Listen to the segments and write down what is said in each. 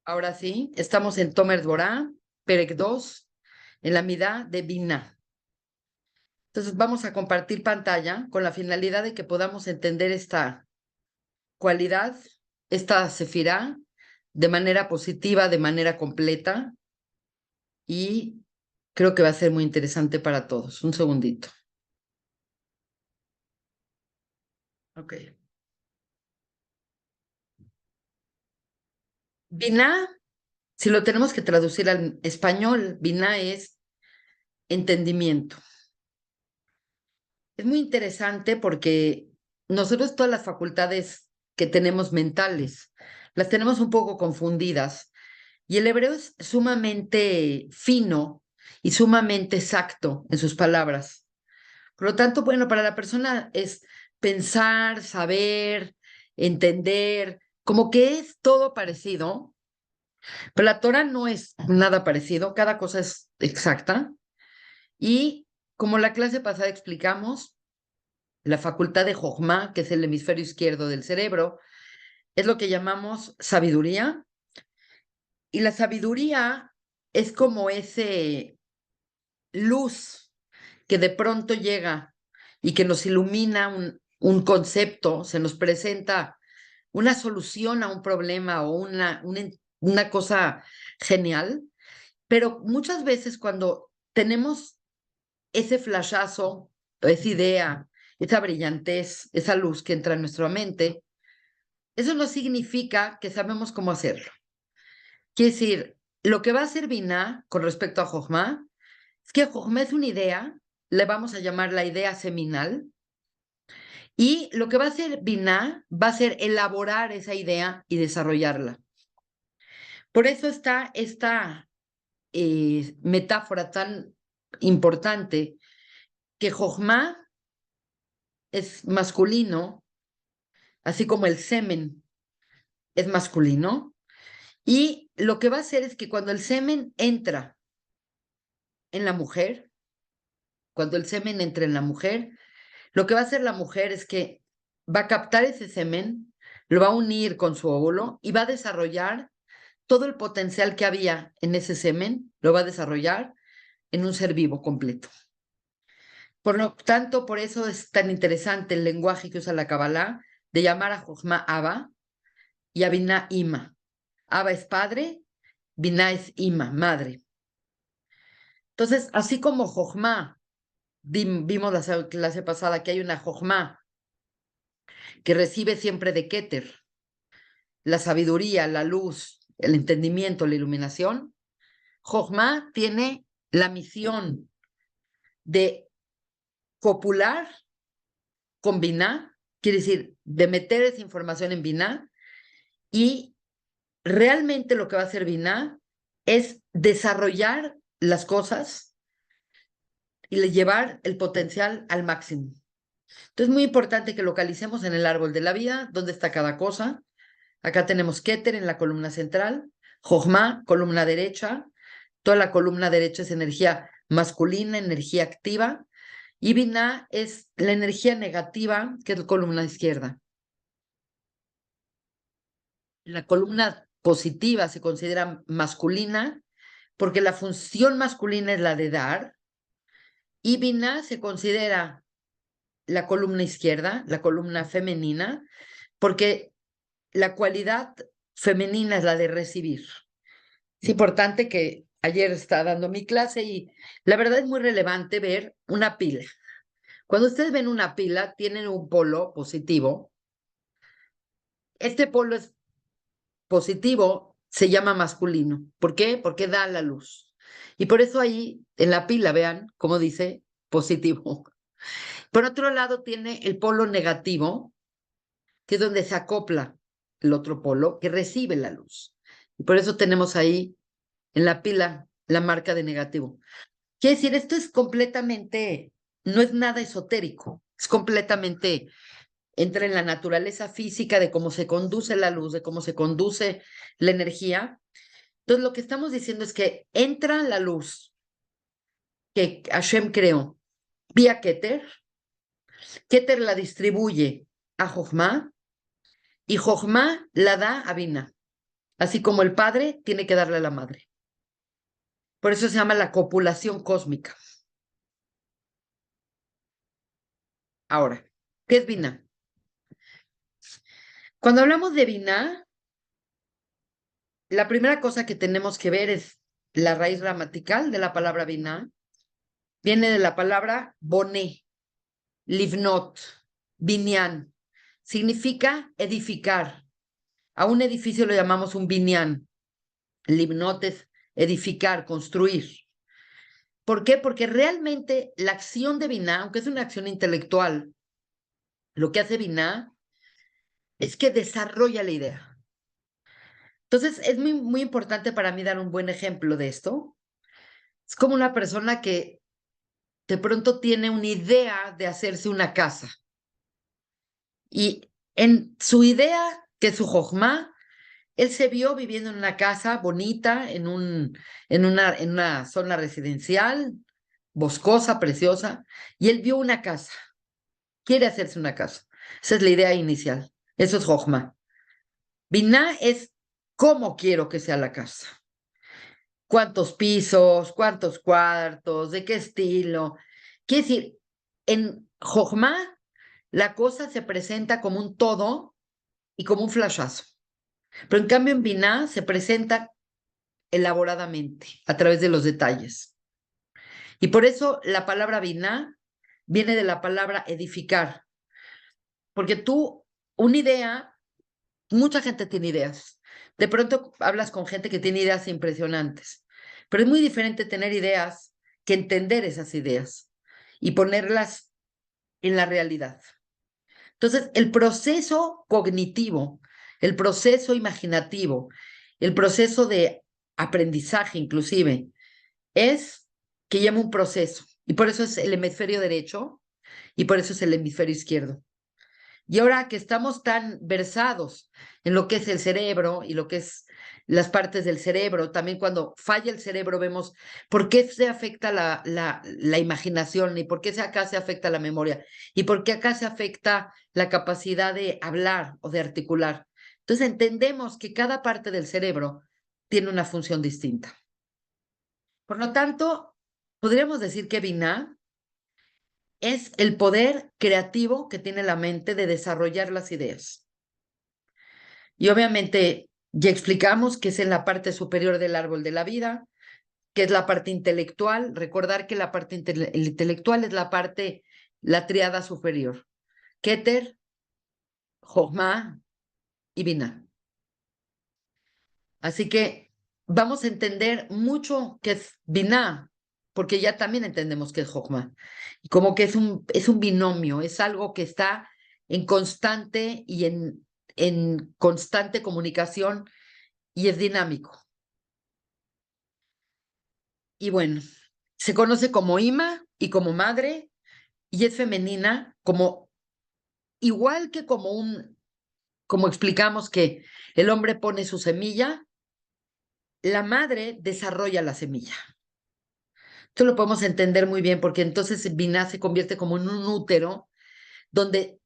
Ahora sí, estamos en Tomer Dvorá, Perek 2, en la Midá de Binah. Entonces vamos a compartir pantalla con la finalidad de que podamos entender esta cualidad, esta sefirá, de manera positiva, de manera completa, y creo que va a ser muy interesante para todos. Un segundito. Ok. Binah, si lo tenemos que traducir al español, Binah es entendimiento. Es muy interesante porque nosotros todas las facultades que tenemos mentales las tenemos un poco confundidas y el hebreo es sumamente fino y sumamente exacto en sus palabras. Por lo tanto, bueno, para la persona es pensar, saber, entender, como que es todo parecido, pero la Torah no es nada parecido, cada cosa es exacta y como la clase pasada explicamos, la facultad de Jochma, que es el hemisferio izquierdo del cerebro, es lo que llamamos sabiduría. Y la sabiduría es como ese luz que de pronto llega y que nos ilumina un concepto, se nos presenta una solución a un problema o una cosa genial. Pero muchas veces cuando tenemos ese flashazo, esa idea, esa brillantez, esa luz que entra en nuestra mente, eso no significa que sabemos cómo hacerlo. Quiere decir, lo que va a hacer Binah con respecto a Jochma es que Jochma es una idea, le vamos a llamar la idea seminal, y lo que va a hacer Binah va a ser elaborar esa idea y desarrollarla. Por eso está esta metáfora tan importante que Jochma es masculino, así como el semen es masculino, y lo que va a hacer es que cuando el semen entra en la mujer, cuando el semen entra en la mujer, lo que va a hacer la mujer es que va a captar ese semen, lo va a unir con su óvulo y va a desarrollar todo el potencial que había en ese semen, lo va a desarrollar en un ser vivo completo. Por lo tanto, por eso es tan interesante el lenguaje que usa la Kabbalah de llamar a Jochma Abba y a Binah Ima. Abba es padre, Binah es Ima, madre. Entonces, así como Jochma, vimos la clase pasada que hay una Jochma que recibe siempre de Keter, la sabiduría, la luz, el entendimiento, la iluminación. Jochma tiene la misión de copular con Binah, quiere decir, de meter esa información en Binah, y realmente lo que va a hacer Binah es desarrollar las cosas y llevar el potencial al máximo. Entonces es muy importante que localicemos en el árbol de la vida dónde está cada cosa. Acá tenemos Keter en la columna central, Jochma, columna derecha, toda la columna derecha es energía masculina, energía activa, y Binah es la energía negativa, que es la columna izquierda. La columna positiva se considera masculina porque la función masculina es la de dar, y Binah se considera la columna izquierda, la columna femenina, porque la cualidad femenina es la de recibir. Es importante que ayer estaba dando mi clase y la verdad es muy relevante ver una pila. Cuando ustedes ven una pila, tienen un polo positivo. Este polo es positivo, se llama masculino. ¿Por qué? Porque da la luz. Y por eso ahí en la pila, vean cómo dice positivo. Por otro lado, tiene el polo negativo, que es donde se acopla el otro polo, que recibe la luz. Y por eso tenemos ahí en la pila la marca de negativo. Quiere decir, esto es completamente, no es nada esotérico, es completamente, entra en la naturaleza física de cómo se conduce la luz, de cómo se conduce la energía. Entonces, lo que estamos diciendo es que entra la luz que Hashem creó vía Keter, Keter la distribuye a Jochma y Jochma la da a Binah. así como el padre tiene que darle a la madre. Por eso se llama la copulación cósmica. Ahora, ¿qué es Binah? Cuando hablamos de Binah, la primera cosa que tenemos que ver es la raíz gramatical de la palabra Binah. Viene de la palabra boné, livnot, binyan. Significa edificar. A un edificio lo llamamos un binyan. Livnot es edificar, construir. ¿Por qué? Porque realmente la acción de Binah, aunque es una acción intelectual, lo que hace Binah es que desarrolla la idea. Entonces, es muy importante para mí dar un buen ejemplo de esto. Es como una persona que de pronto tiene una idea de hacerse una casa. Y en su idea, que es su jochma, él se vio viviendo en una casa bonita, en una zona residencial, boscosa, preciosa, y él vio una casa, quiere hacerse una casa. Esa es la idea inicial. Eso es jochma. Binah es cómo quiero que sea la casa. ¿Cuántos pisos? ¿Cuántos cuartos? ¿De qué estilo? Quiere decir, en jochma la cosa se presenta como un todo y como un flashazo. Pero en cambio en Binah se presenta elaboradamente, a través de los detalles. Y por eso la palabra Binah viene de la palabra edificar, porque tú, una idea, mucha gente tiene ideas. De pronto hablas con gente que tiene ideas impresionantes, pero es muy diferente tener ideas que entender esas ideas y ponerlas en la realidad. Entonces, el proceso cognitivo, el proceso imaginativo, el proceso de aprendizaje inclusive, es que llama un proceso. Y por eso es el hemisferio derecho y por eso es el hemisferio izquierdo. Y ahora que estamos tan versados en lo que es el cerebro y lo que es las partes del cerebro, también cuando falla el cerebro vemos por qué se afecta la imaginación y por qué acá se afecta la memoria y por qué acá se afecta la capacidad de hablar o de articular. Entonces entendemos que cada parte del cerebro tiene una función distinta. Por lo tanto, podríamos decir que Binah es el poder creativo que tiene la mente de desarrollar las ideas. Y obviamente ya explicamos que es en la parte superior del árbol de la vida, que es la parte intelectual. Recordar que la parte intelectual es la parte, la triada superior. Keter, Jochma y Binah. Así que vamos a entender mucho qué es Binah, porque ya también entendemos qué es Jochma. Y como que es un binomio, es algo que está en constante y en constante comunicación y es dinámico. Y bueno, se conoce como Ima y como madre y es femenina como igual que como explicamos que el hombre pone su semilla, la madre desarrolla la semilla. Esto lo podemos entender muy bien porque entonces Binah se convierte como en un útero donde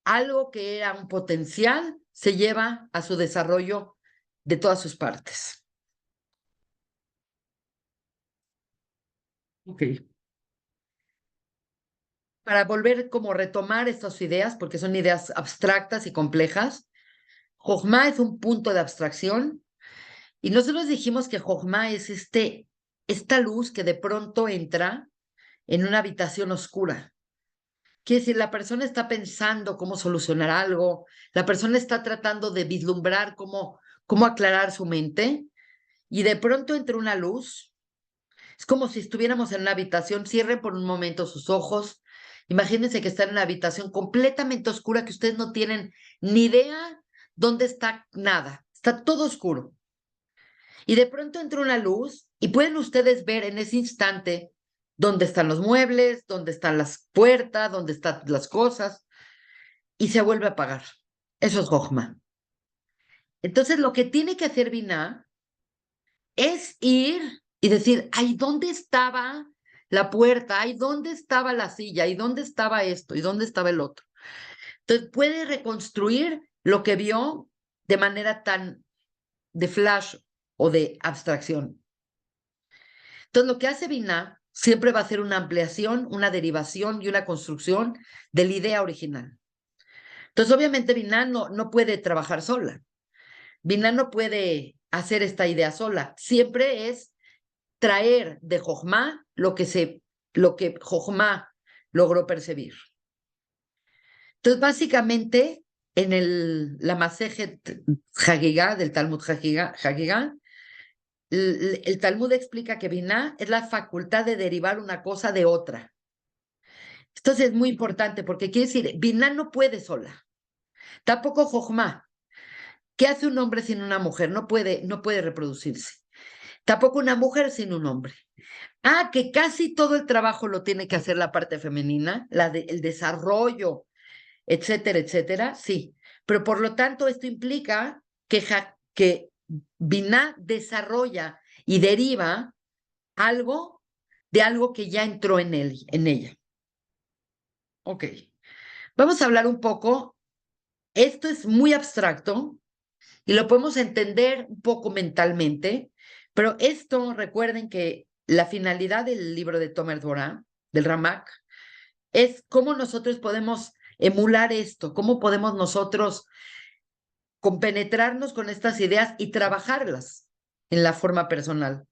algo que era un potencial se lleva a su desarrollo de todas sus partes. Ok. Para volver como retomar estas ideas, porque son ideas abstractas y complejas, Jochma es un punto de abstracción y nosotros dijimos que Jochma es esta luz que de pronto entra en una habitación oscura. Quiere decir, la persona está pensando cómo solucionar algo, la persona está tratando de vislumbrar cómo aclarar su mente y de pronto entra una luz. Es como si estuviéramos en una habitación, cierren por un momento sus ojos, imagínense que están en una habitación completamente oscura que ustedes no tienen ni idea dónde está nada, está todo oscuro. Y de pronto entra una luz y pueden ustedes ver en ese instante dónde están los muebles, dónde están las puertas, dónde están las cosas y se vuelve a apagar. Eso es Jochma. Entonces lo que tiene que hacer Binah es ir y decir, ay, ¿dónde estaba la puerta? Ay, ¿dónde estaba la silla? ¿Y dónde estaba esto? ¿Y dónde estaba el otro? Entonces puede reconstruir lo que vio de manera tan de flash o de abstracción. Entonces, lo que hace Binah siempre va a ser una ampliación, una derivación y una construcción de la idea original. Entonces, obviamente, Binah no puede trabajar sola. Binah no puede hacer esta idea sola. Siempre es traer de Jochma lo que Jochma logró percibir. Entonces, básicamente, en la Masejet Hagigá, del Talmud Hagigá, el Talmud explica que Binah es la facultad de derivar una cosa de otra. Esto es muy importante porque quiere decir, Binah no puede sola, tampoco Jochma. ¿Qué hace un hombre sin una mujer? No puede reproducirse. Tampoco una mujer sin un hombre. Que casi todo el trabajo lo tiene que hacer la parte femenina, el desarrollo, etcétera, etcétera, sí. Pero por lo tanto, esto implica que Binah desarrolla y deriva algo de algo que ya entró en ella. Ok. Vamos a hablar un poco. Esto es muy abstracto y lo podemos entender un poco mentalmente, pero esto, recuerden que la finalidad del libro de Tomer Dvorah, del Ramak, es cómo nosotros podemos emular esto, cómo podemos nosotros compenetrarnos con estas ideas y trabajarlas en la forma personal.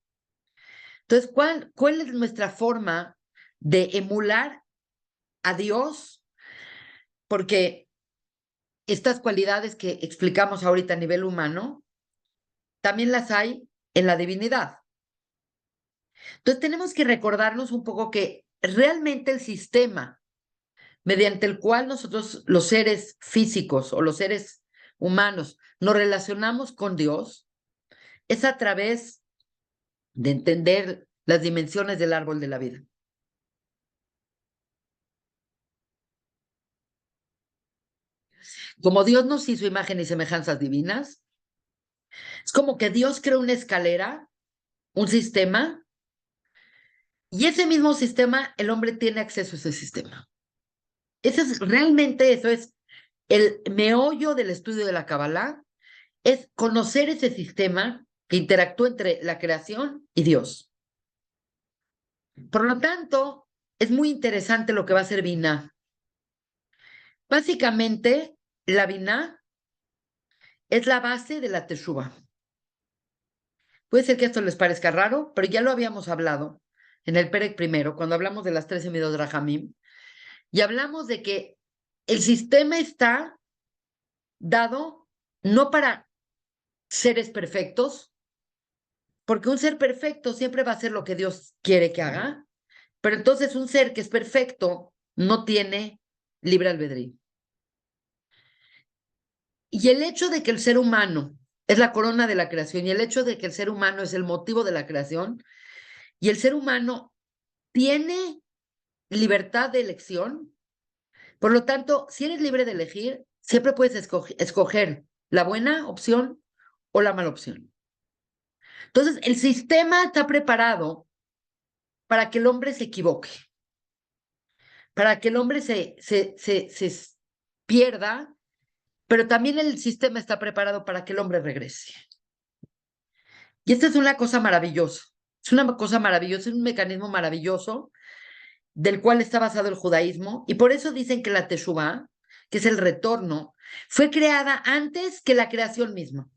Entonces, ¿cuál es nuestra forma de emular a Dios? Porque estas cualidades que explicamos ahorita a nivel humano, también las hay en la divinidad. Entonces, tenemos que recordarnos un poco que realmente el sistema mediante el cual nosotros, los seres físicos o los seres humanos, nos relacionamos con Dios, es a través de entender las dimensiones del árbol de la vida. Como Dios nos hizo imagen y semejanzas divinas, es como que Dios creó una escalera, un sistema, y ese mismo sistema, el hombre tiene acceso a ese sistema. Realmente eso es el meollo del estudio de la Kabbalah, es conocer ese sistema que interactúa entre la creación y Dios. Por lo tanto, es muy interesante lo que va a hacer Binah. Básicamente, la Binah es la base de la Teshuvah. Puede ser que esto les parezca raro, pero ya lo habíamos hablado en el Perek primero, cuando hablamos de las 13 Midot Rahamim, y hablamos de que el sistema está dado no para seres perfectos, porque un ser perfecto siempre va a hacer lo que Dios quiere que haga, pero entonces un ser que es perfecto no tiene libre albedrío. Y el hecho de que el ser humano es la corona de la creación y el hecho de que el ser humano es el motivo de la creación y el ser humano tiene libertad de elección, por lo tanto, si eres libre de elegir, siempre puedes escoger la buena opción o la mala opción. Entonces, el sistema está preparado para que el hombre se equivoque, para que el hombre se pierda, pero también el sistema está preparado para que el hombre regrese. Y esta es una cosa maravillosa. Es una cosa maravillosa, es un mecanismo maravilloso del cual está basado el judaísmo. Y por eso dicen que la Teshuvah, que es el retorno, fue creada antes que la creación misma.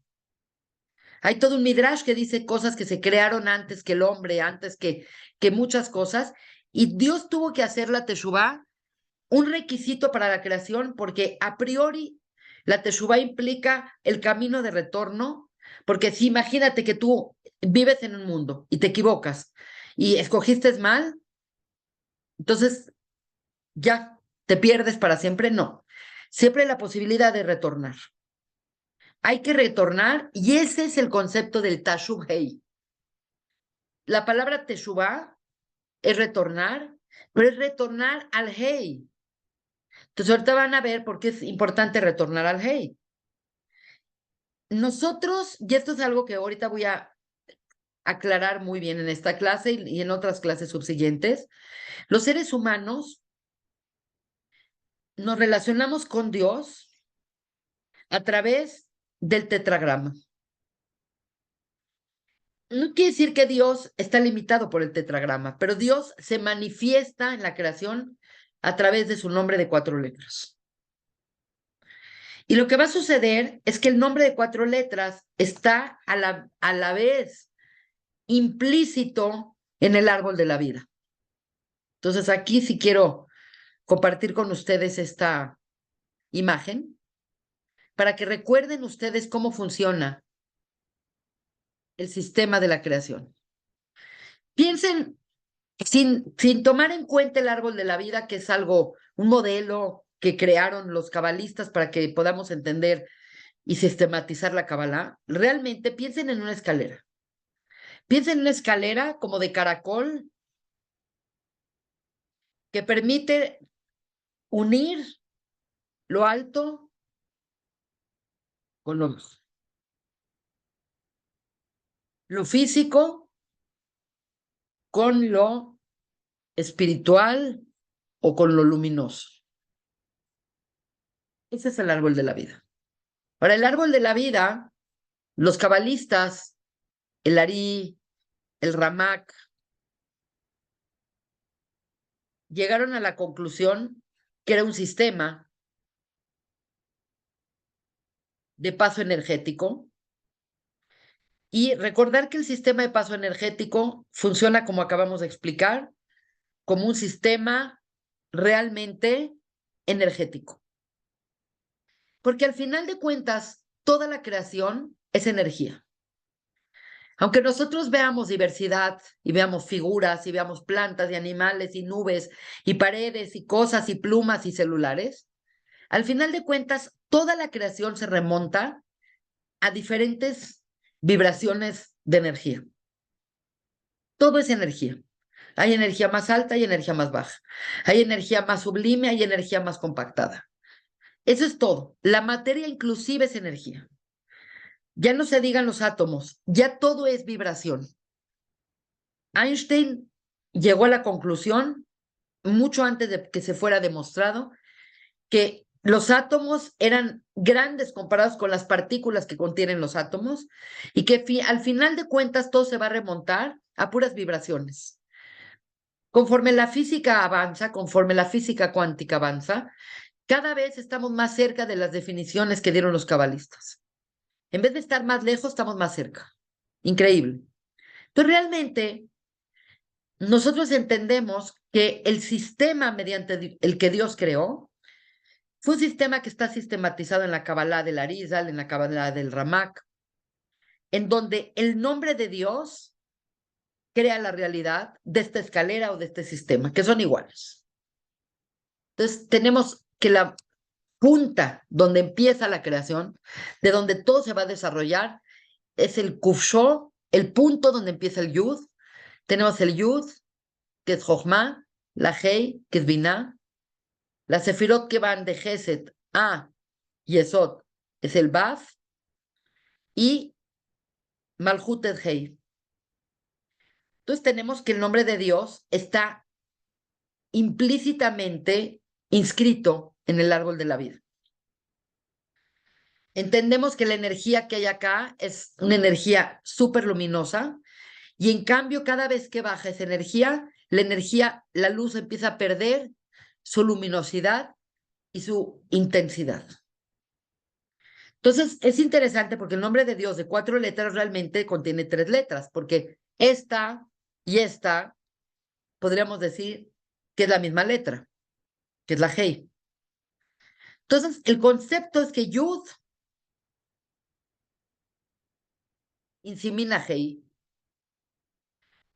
Hay todo un midrash que dice cosas que se crearon antes que el hombre, antes que muchas cosas. Y Dios tuvo que hacer la Teshuvah un requisito para la creación porque a priori la Teshuvah implica el camino de retorno, porque si imagínate que tú vives en un mundo y te equivocas y escogiste mal, entonces ya te pierdes para siempre, no. Siempre hay la posibilidad de retornar. Hay que retornar y ese es el concepto del Tashuv Hei. La palabra Teshuvah es retornar, pero es retornar al Hei. Entonces ahorita van a ver por qué es importante retornar al Hei. Nosotros, y esto es algo que ahorita voy a aclarar muy bien en esta clase y en otras clases subsiguientes, los seres humanos nos relacionamos con Dios a través del tetragrama. No quiere decir que Dios está limitado por el tetragrama, pero Dios se manifiesta en la creación a través de su nombre de 4 letras. Y lo que va a suceder es que el nombre de 4 letras está a la vez implícito en el árbol de la vida. Entonces aquí sí quiero compartir con ustedes esta imagen para que recuerden ustedes cómo funciona el sistema de la creación. Piensen sin tomar en cuenta el árbol de la vida, que es algo, un modelo que crearon los cabalistas para que podamos entender y sistematizar la Kabbalah, realmente piensen en una escalera. Piensen en una escalera como de caracol que permite unir lo alto con lo físico, con lo espiritual o con lo luminoso. Ese es el árbol de la vida. Ahora, el árbol de la vida, los cabalistas, el Ari, el Ramak, llegaron a la conclusión que era un sistema de paso energético y recordar que el sistema de paso energético funciona como acabamos de explicar, como un sistema realmente energético. Porque al final de cuentas, toda la creación es energía. Aunque nosotros veamos diversidad y veamos figuras y veamos plantas y animales y nubes y paredes y cosas y plumas y celulares, al final de cuentas, toda la creación se remonta a diferentes vibraciones de energía. Todo es energía. Hay energía más alta y energía más baja. Hay energía más sublime, hay energía más compactada. Eso es todo. La materia inclusive es energía. Ya no se digan los átomos, ya todo es vibración. Einstein llegó a la conclusión, mucho antes de que se fuera demostrado, que los átomos eran grandes comparados con las partículas que contienen los átomos y que al final de cuentas todo se va a remontar a puras vibraciones. Conforme la física avanza, conforme la física cuántica avanza, cada vez estamos más cerca de las definiciones que dieron los cabalistas. En vez de estar más lejos, estamos más cerca. Increíble. Entonces, realmente, nosotros entendemos que el sistema mediante el que Dios creó fue un sistema que está sistematizado en la Kabbalah del Arizal, en la Kabbalah del Ramak, en donde el nombre de Dios crea la realidad de esta escalera o de este sistema, que son iguales. Entonces, tenemos que la punta donde empieza la creación, de donde todo se va a desarrollar, es el Kufsho, el punto donde empieza el Yud. Tenemos el Yud, que es Jochma, la Hei, que es Binah, la Sefirot que van de Geset a Yesod, es el Baf, y Malhut es Hei. Entonces tenemos que el nombre de Dios está implícitamente inscrito en el árbol de la vida. Entendemos que la energía que hay acá es una energía súper luminosa y en cambio cada vez que baja esa energía, la luz empieza a perder su luminosidad y su intensidad. Entonces es interesante porque el nombre de Dios de 4 letras realmente contiene 3 letras, porque esta y esta podríamos decir que es la misma letra, que es la Hei. Entonces el concepto es que Yud insimina Hei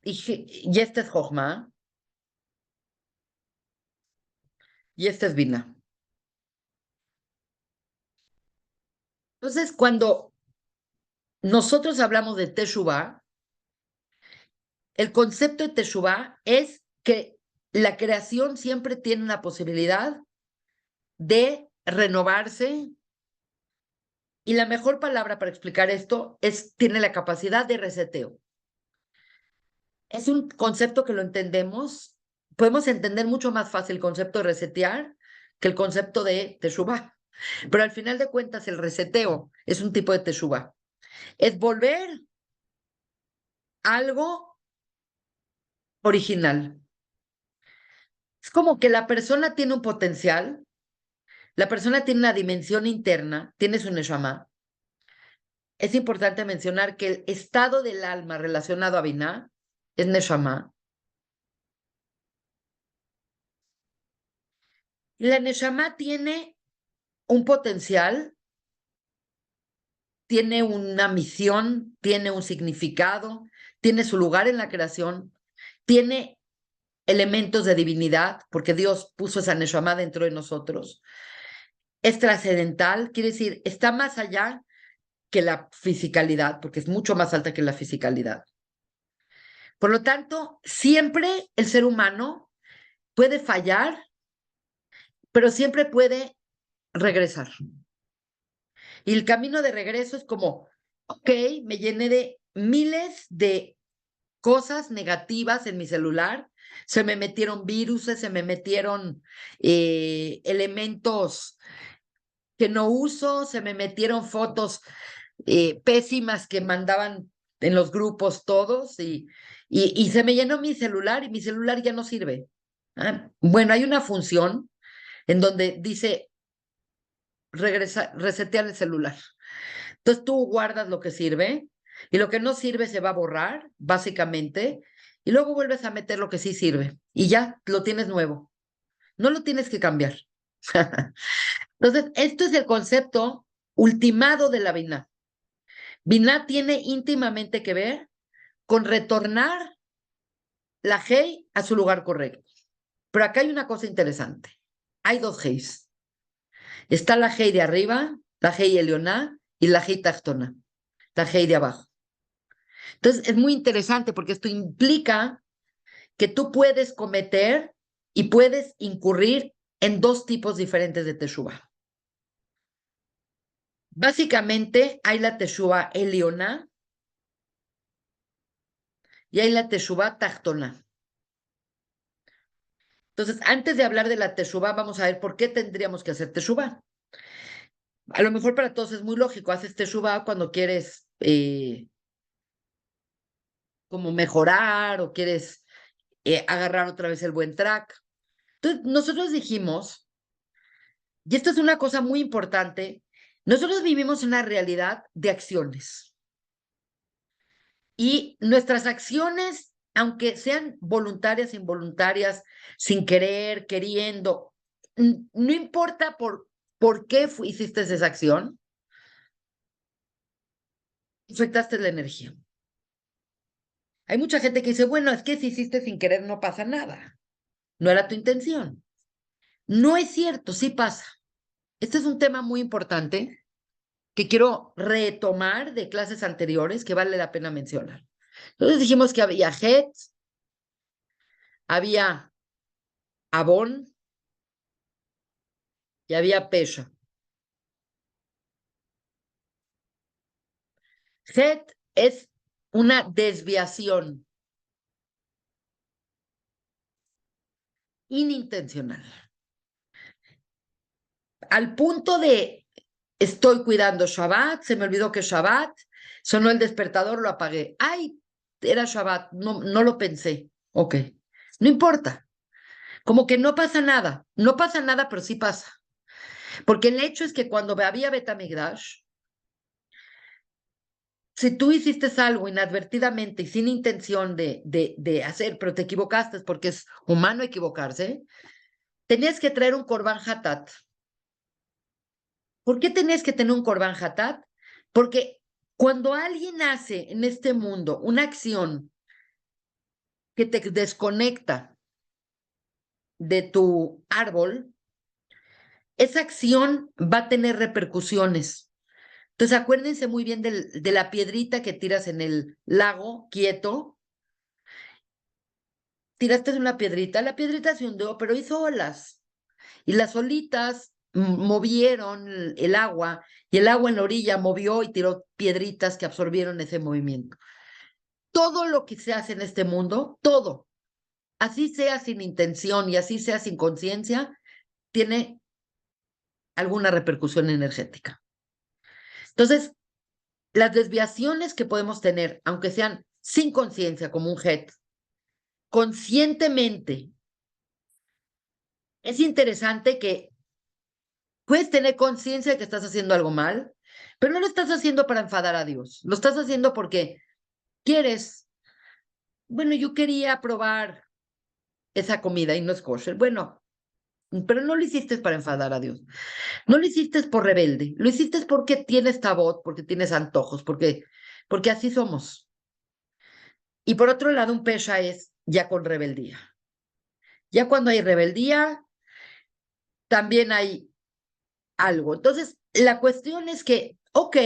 y esta es Jochma y esta es Binah. Entonces cuando nosotros hablamos de Teshuvah, el concepto de Teshuvah es que la creación siempre tiene una posibilidad de renovarse y la mejor palabra para explicar esto es tiene la capacidad de reseteo. Es un concepto que lo entendemos, podemos entender mucho más fácil el concepto de resetear que el concepto de Teshuvah. Pero al final de cuentas el reseteo es un tipo de Teshuvah. Es volver algo original. Es como que la persona tiene un potencial, la persona tiene una dimensión interna, tiene su neshama. Es importante mencionar que el estado del alma relacionado a Binah es neshama. Y la neshama tiene un potencial, tiene una misión, tiene un significado, tiene su lugar en la creación, tiene elementos de divinidad, porque Dios puso esa neshama dentro de nosotros. Es trascendental, quiere decir, está más allá que la fisicalidad, porque es mucho más alta que la fisicalidad. Por lo tanto, siempre el ser humano puede fallar, pero siempre puede regresar. Y el camino de regreso es como, ok, me llené de miles de cosas negativas en mi celular, se me metieron virus, se me metieron elementos que no uso, se me metieron fotos pésimas que mandaban en los grupos todos y se me llenó mi celular y mi celular ya no sirve. Bueno, hay una función en donde dice resetear el celular. Entonces tú guardas lo que sirve y lo que no sirve se va a borrar, básicamente, y luego vuelves a meter lo que sí sirve y ya lo tienes nuevo. No lo tienes que cambiar. Entonces, esto es el concepto ultimado de la Binah. Binah tiene íntimamente que ver con retornar la Hei a su lugar correcto. Pero acá hay una cosa interesante. Hay dos Heis. Está la Hei de arriba, la Hei Elioná y la Hei Tachtona, la Hei de abajo. Entonces, es muy interesante porque esto implica que tú puedes cometer y puedes incurrir en dos tipos diferentes de Teshuvah. Básicamente, hay la Teshuvah Elioná y hay la Teshuvah Tachtona. Entonces, antes de hablar de la Teshuvah, vamos a ver por qué tendríamos que hacer Teshuvah. A lo mejor para todos es muy lógico, haces Teshuvah cuando quieres como mejorar o quieres agarrar otra vez el buen track. Entonces, nosotros dijimos, y esto es una cosa muy importante, nosotros vivimos una realidad de acciones. Y nuestras acciones, aunque sean voluntarias, involuntarias, sin querer, queriendo, no importa por qué hiciste esa acción, afectaste la energía. Hay mucha gente que dice, bueno, es que si hiciste sin querer no pasa nada. No era tu intención. No es cierto, sí pasa. Este es un tema muy importante que quiero retomar de clases anteriores que vale la pena mencionar. Entonces dijimos que había Het, había Abón y había Pesha. Het es una desviación inintencional. Al punto de estoy cuidando Shabbat, se me olvidó que es Shabbat, sonó el despertador, lo apagué. Ay, era Shabbat, no, no lo pensé. Ok, no importa. Como que no pasa nada. No pasa nada, pero sí pasa. Porque el hecho es que cuando había Betamigdash, si tú hiciste algo inadvertidamente y sin intención de hacer, pero te equivocaste porque es humano equivocarse, tenías que traer un Korban Hatat. ¿Por qué tenías que tener un Korban Hatat? Porque cuando alguien hace en este mundo una acción que te desconecta de tu árbol, esa acción va a tener repercusiones. Entonces, acuérdense muy bien de la piedrita que tiras en el lago quieto. Tiraste una piedrita, la piedrita se hundió, pero hizo olas. Y las olitas movieron el agua, y el agua en la orilla movió y tiró piedritas que absorbieron ese movimiento. Todo lo que se hace en este mundo, todo, así sea sin intención y así sea sin conciencia, tiene alguna repercusión energética. Entonces, las desviaciones que podemos tener, aunque sean sin conciencia, como un het, conscientemente. Es interesante que puedes tener conciencia de que estás haciendo algo mal, pero no lo estás haciendo para enfadar a Dios. Lo estás haciendo porque quieres. Bueno, yo quería probar esa comida y no es kosher. Bueno, pero no lo hiciste para enfadar a Dios. No lo hiciste por rebelde. Lo hiciste porque tienes tabot, porque tienes antojos, porque así somos. Y por otro lado, un pesha es ya con rebeldía. Ya cuando hay rebeldía, también hay algo. Entonces, la cuestión es que, ok,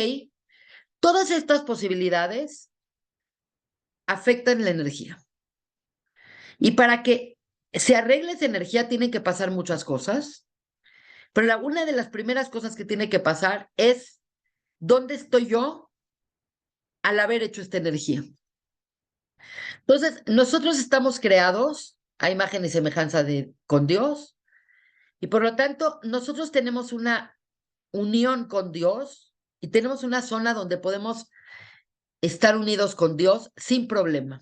todas estas posibilidades afectan la energía. Y para que se arregle esa energía, tienen que pasar muchas cosas. Pero una de las primeras cosas que tiene que pasar es dónde estoy yo al haber hecho esta energía. Entonces, nosotros estamos creados a imagen y semejanza con Dios y por lo tanto nosotros tenemos una unión con Dios y tenemos una zona donde podemos estar unidos con Dios sin problema.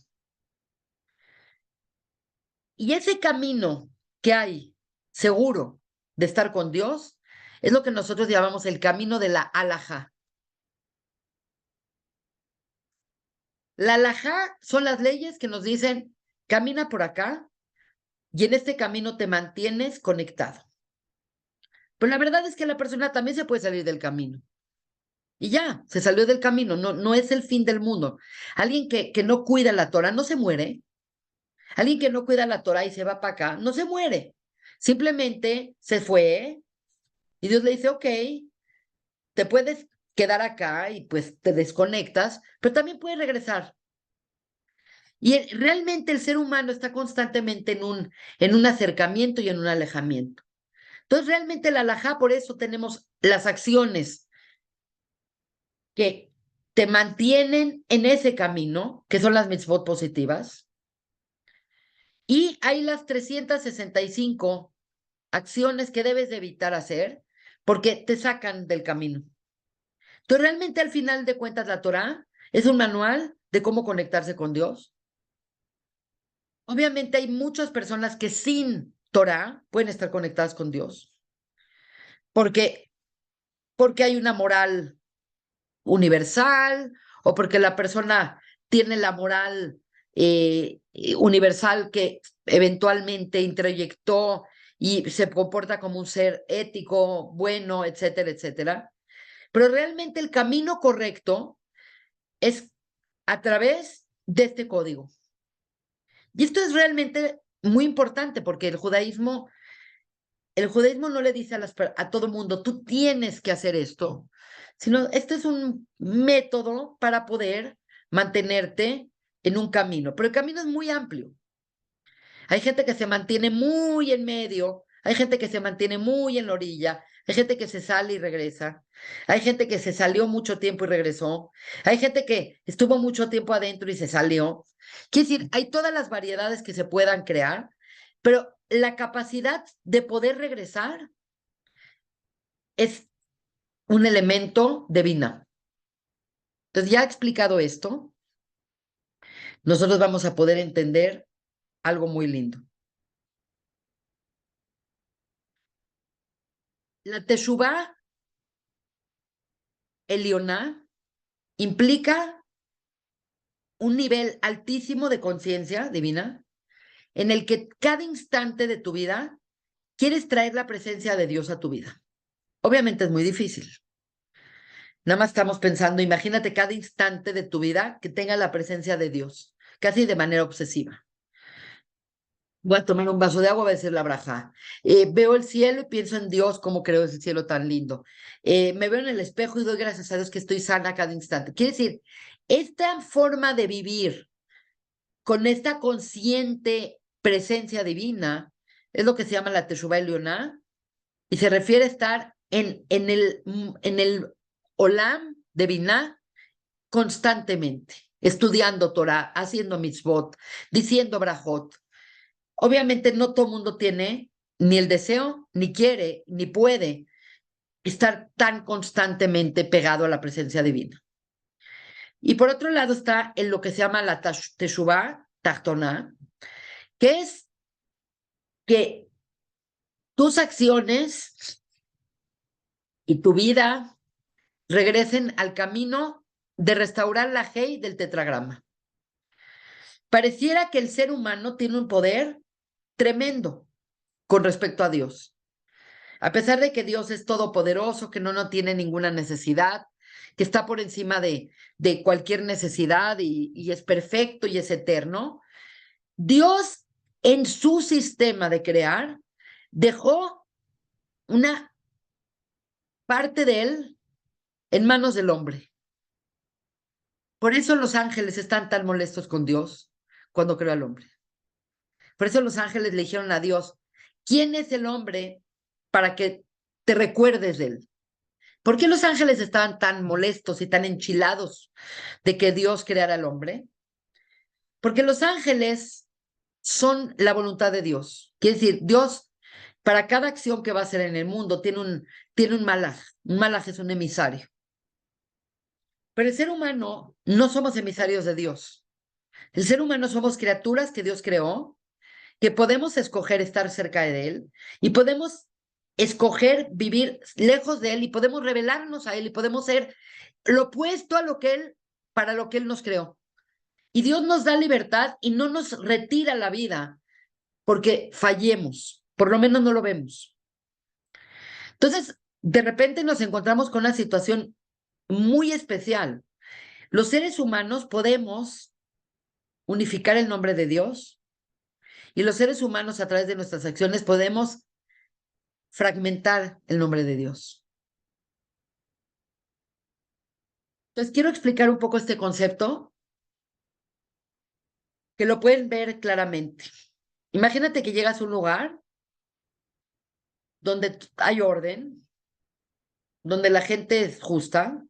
Y ese camino que hay seguro de estar con Dios es lo que nosotros llamamos el camino de la alajá. La alajá son las leyes que nos dicen, camina por acá y en este camino te mantienes conectado. Pero la verdad es que la persona también se puede salir del camino. Y ya, se salió del camino, no es el fin del mundo. Alguien que no cuida la Torah no se muere. Alguien que no cuida la Torah y se va para acá, no se muere. Simplemente se fue y Dios le dice, ok, te puedes quedar acá y pues te desconectas, pero también puedes regresar. Y realmente el ser humano está constantemente en un acercamiento y en un alejamiento. Entonces, realmente la alajá, por eso tenemos las acciones que te mantienen en ese camino, que son las mitzvot positivas, y hay las 365 acciones que debes de evitar hacer porque te sacan del camino. Entonces, realmente al final de cuentas, la Torah es un manual de cómo conectarse con Dios. Obviamente hay muchas personas que sin Torah pueden estar conectadas con Dios, porque, porque hay una moral universal o porque la persona tiene la moral universal que eventualmente introyectó y se comporta como un ser ético, bueno, etcétera, etcétera. Pero realmente el camino correcto es a través de este código. Y esto es realmente muy importante porque el judaísmo no le dice a todo mundo, tú tienes que hacer esto, sino este es un método para poder mantenerte en un camino. Pero el camino es muy amplio. Hay gente que se mantiene muy en medio, hay gente que se mantiene muy en la orilla, hay gente que se sale y regresa, hay gente que se salió mucho tiempo y regresó, hay gente que estuvo mucho tiempo adentro y se salió. Quiere decir, hay todas las variedades que se puedan crear, pero la capacidad de poder regresar es un elemento de Binah. Entonces, ya explicado esto, nosotros vamos a poder entender algo muy lindo. La Teshuvah Elioná implica un nivel altísimo de conciencia divina en el que cada instante de tu vida quieres traer la presencia de Dios a tu vida. Obviamente es muy difícil. Nada más estamos pensando, imagínate cada instante de tu vida que tenga la presencia de Dios, casi de manera obsesiva. Voy a tomar un vaso de agua, voy a decir la braja. Veo el cielo y pienso en Dios, cómo creo ese cielo tan lindo. Me veo en el espejo y doy gracias a Dios que estoy sana cada instante. Quiere decir, esta forma de vivir con esta consciente presencia divina es lo que se llama la Teshuvah Elioná y se refiere a estar en el Olam de Binah constantemente, estudiando Torah, haciendo mitzvot, diciendo brajot. Obviamente no todo el mundo tiene ni el deseo, ni quiere, ni puede estar tan constantemente pegado a la presencia divina. Y por otro lado está en lo que se llama la Teshuvah Tachtoná, que es que tus acciones y tu vida regresen al camino de restaurar la Hei del tetragrama. Pareciera que el ser humano tiene un poder tremendo con respecto a Dios. A pesar de que Dios es todopoderoso, que no tiene ninguna necesidad, que está por encima de cualquier necesidad y es perfecto y es eterno, Dios en su sistema de crear dejó una parte de él en manos del hombre. Por eso los ángeles están tan molestos con Dios cuando creó al hombre. Por eso los ángeles le dijeron a Dios, ¿quién es el hombre para que te recuerdes de él? ¿Por qué los ángeles estaban tan molestos y tan enchilados de que Dios creara al hombre? Porque los ángeles son la voluntad de Dios. Quiere decir, Dios, para cada acción que va a hacer en el mundo, tiene un malaj. Un malaj es un emisario. Pero el ser humano no somos emisarios de Dios. El ser humano somos criaturas que Dios creó, que podemos escoger estar cerca de Él y podemos escoger vivir lejos de Él y podemos revelarnos a Él y podemos ser lo opuesto a lo que Él, para lo que Él nos creó. Y Dios nos da libertad y no nos retira la vida porque fallemos, por lo menos no lo vemos. Entonces, de repente nos encontramos con una situación muy especial. Los seres humanos podemos unificar el nombre de Dios y los seres humanos a través de nuestras acciones podemos fragmentar el nombre de Dios. Entonces, quiero explicar un poco este concepto que lo pueden ver claramente. Imagínate que llegas a un lugar donde hay orden, donde la gente es justa,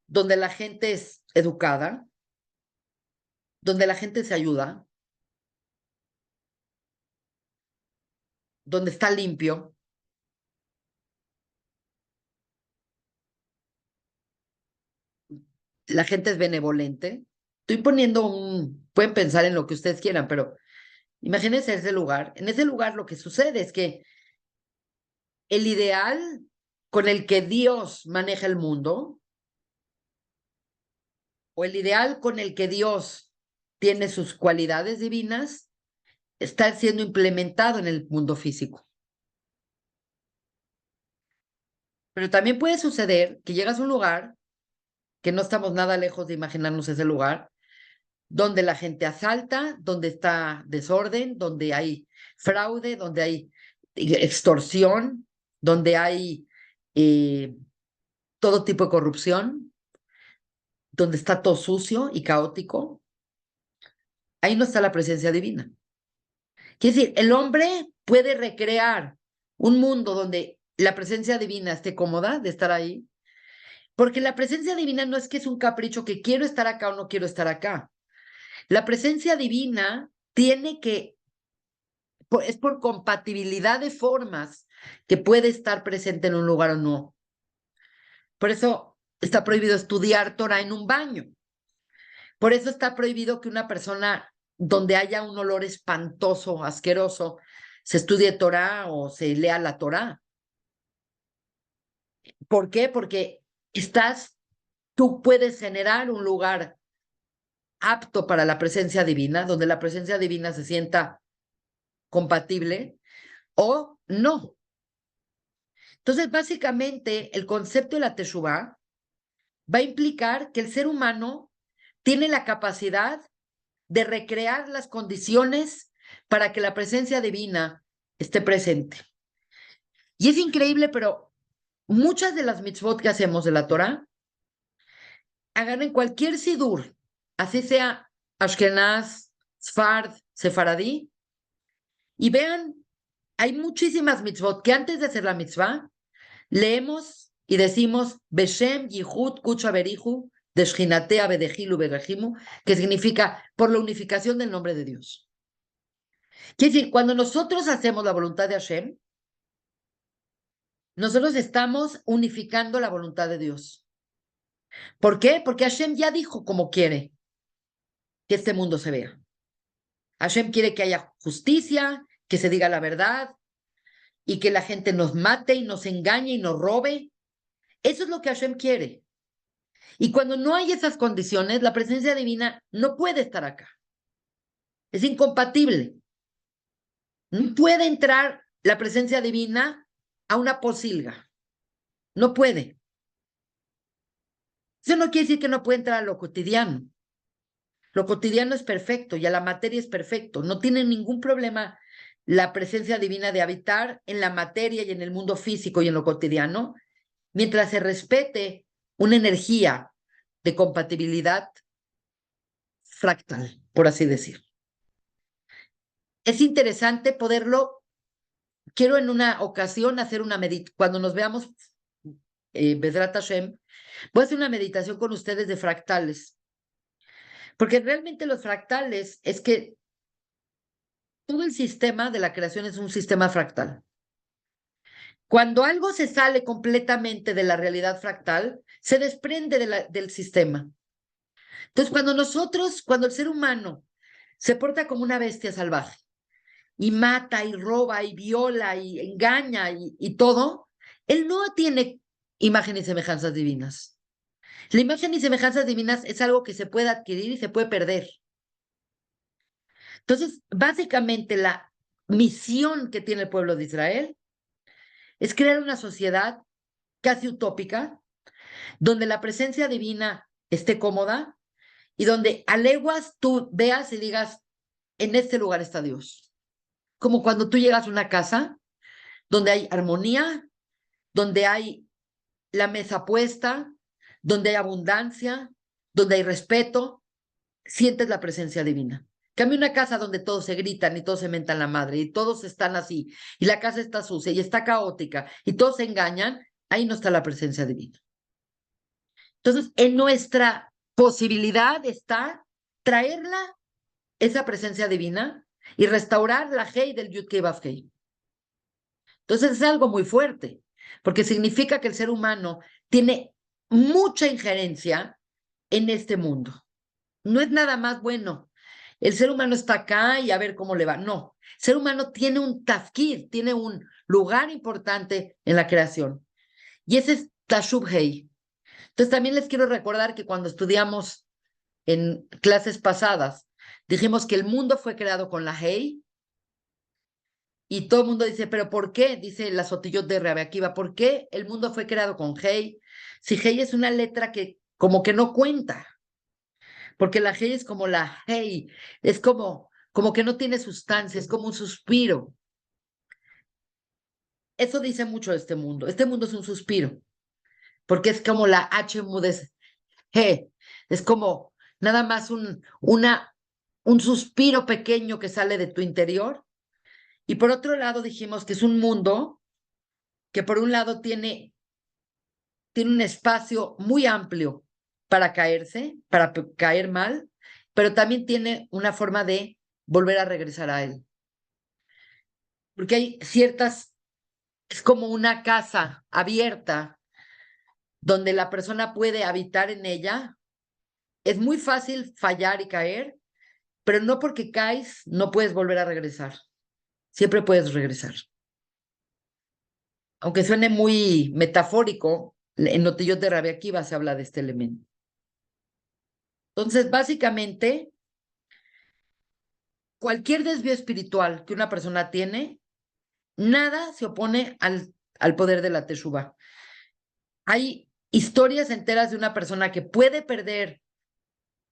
donde la gente es educada, donde la gente se ayuda, donde está limpio, la gente es benevolente. Estoy poniendo pueden pensar en lo que ustedes quieran, pero imagínense ese lugar. En ese lugar lo que sucede es que el ideal con el que Dios maneja el mundo, o el ideal con el que Dios tiene sus cualidades divinas, está siendo implementado en el mundo físico. Pero también puede suceder que llegas a un lugar, que no estamos nada lejos de imaginarnos ese lugar, donde la gente asalta, donde está desorden, donde hay fraude, donde hay extorsión, donde hay todo tipo de corrupción, donde está todo sucio y caótico. Ahí no está la presencia divina. Quiere decir, el hombre puede recrear un mundo donde la presencia divina esté cómoda de estar ahí, porque la presencia divina no es que es un capricho que quiero estar acá o no quiero estar acá. La presencia divina tiene que, es por compatibilidad de formas que puede estar presente en un lugar o no. Por eso está prohibido estudiar Torah en un baño. Por eso está prohibido que una persona donde haya un olor espantoso, asqueroso, se estudie Torah o se lea la Torah. ¿Por qué? Porque tú puedes generar un lugar apto para la presencia divina, donde la presencia divina se sienta compatible o no. Entonces, básicamente, el concepto de la Teshuvah va a implicar que el ser humano tiene la capacidad de recrear las condiciones para que la presencia divina esté presente. Y es increíble, pero muchas de las mitzvot que hacemos de la Torah, agarren cualquier sidur, así sea Ashkenaz, Sfard, Sefaradí, y vean, hay muchísimas mitzvot que antes de hacer la mitzvah, leemos y decimos Beshem Yihud Kucha Berihu de Shchinatea Bedejilu Berejimu, que significa por la unificación del nombre de Dios. Quiere decir, cuando nosotros hacemos la voluntad de Hashem, nosotros estamos unificando la voluntad de Dios. ¿Por qué? Porque Hashem ya dijo cómo quiere que este mundo se vea. Hashem quiere que haya justicia, que se diga la verdad y que la gente nos mate y nos engañe y nos robe. Eso es lo que Hashem quiere. Y cuando no hay esas condiciones, la presencia divina no puede estar acá. Es incompatible. No puede entrar la presencia divina a una posilga. No puede. Eso no quiere decir que no puede entrar a lo cotidiano. Lo cotidiano es perfecto y a la materia es perfecto. No tiene ningún problema la presencia divina de habitar en la materia y en el mundo físico y en lo cotidiano, mientras se respete una energía de compatibilidad fractal, por así decir. Es interesante poderlo. Quiero en una ocasión hacer una meditación, cuando nos veamos, Bezrat Hashem, voy a hacer una meditación con ustedes de fractales, porque realmente los fractales es que todo el sistema de la creación es un sistema fractal. Cuando algo se sale completamente de la realidad fractal, se desprende del sistema. Entonces, cuando el ser humano se porta como una bestia salvaje y mata y roba y viola y engaña y todo, él no tiene imagen y semejanzas divinas. La imagen y semejanzas divinas es algo que se puede adquirir y se puede perder. Entonces, básicamente la misión que tiene el pueblo de Israel es crear una sociedad casi utópica, donde la presencia divina esté cómoda y donde a leguas tú veas y digas, en este lugar está Dios. Como cuando tú llegas a una casa donde hay armonía, donde hay la mesa puesta, donde hay abundancia, donde hay respeto, sientes la presencia divina. Cambia una casa donde todos se gritan y todos se mentan la madre y todos están así y la casa está sucia y está caótica y todos se engañan, ahí no está la presencia divina. Entonces, en nuestra posibilidad está traerla, esa presencia divina, y restaurar la Hei del Yud Kei Vav Hei. Entonces es algo muy fuerte, porque significa que el ser humano tiene mucha injerencia en este mundo. No es nada más bueno. El ser humano está acá y a ver cómo le va. No, el ser humano tiene un tafkid, tiene un lugar importante en la creación. Y ese es Tashub Hei. Entonces también les quiero recordar que cuando estudiamos en clases pasadas, dijimos que el mundo fue creado con la Hei y todo el mundo dice, ¿pero por qué? Dice la Sotillot de Rabbi Akiva, ¿por qué el mundo fue creado con Hei? Si Hei es una letra que como que no cuenta, porque la Hei es como la Hei, es como que no tiene sustancia, es como un suspiro. Eso dice mucho de este mundo. Este mundo es un suspiro, porque es como la H mudes G, es como nada más un suspiro pequeño que sale de tu interior. Y por otro lado dijimos que es un mundo que por un lado tiene un espacio muy amplio para caerse, para caer mal, pero también tiene una forma de volver a regresar a él. Porque hay ciertas, es como una casa abierta donde la persona puede habitar en ella. Es muy fácil fallar y caer, pero no porque caes, no puedes volver a regresar. Siempre puedes regresar. Aunque suene muy metafórico, en Notillot de Rabbi Akiva se habla de este elemento. Entonces, básicamente, cualquier desvío espiritual que una persona tiene, nada se opone al poder de la Teshuvah. Hay historias enteras de una persona que puede perder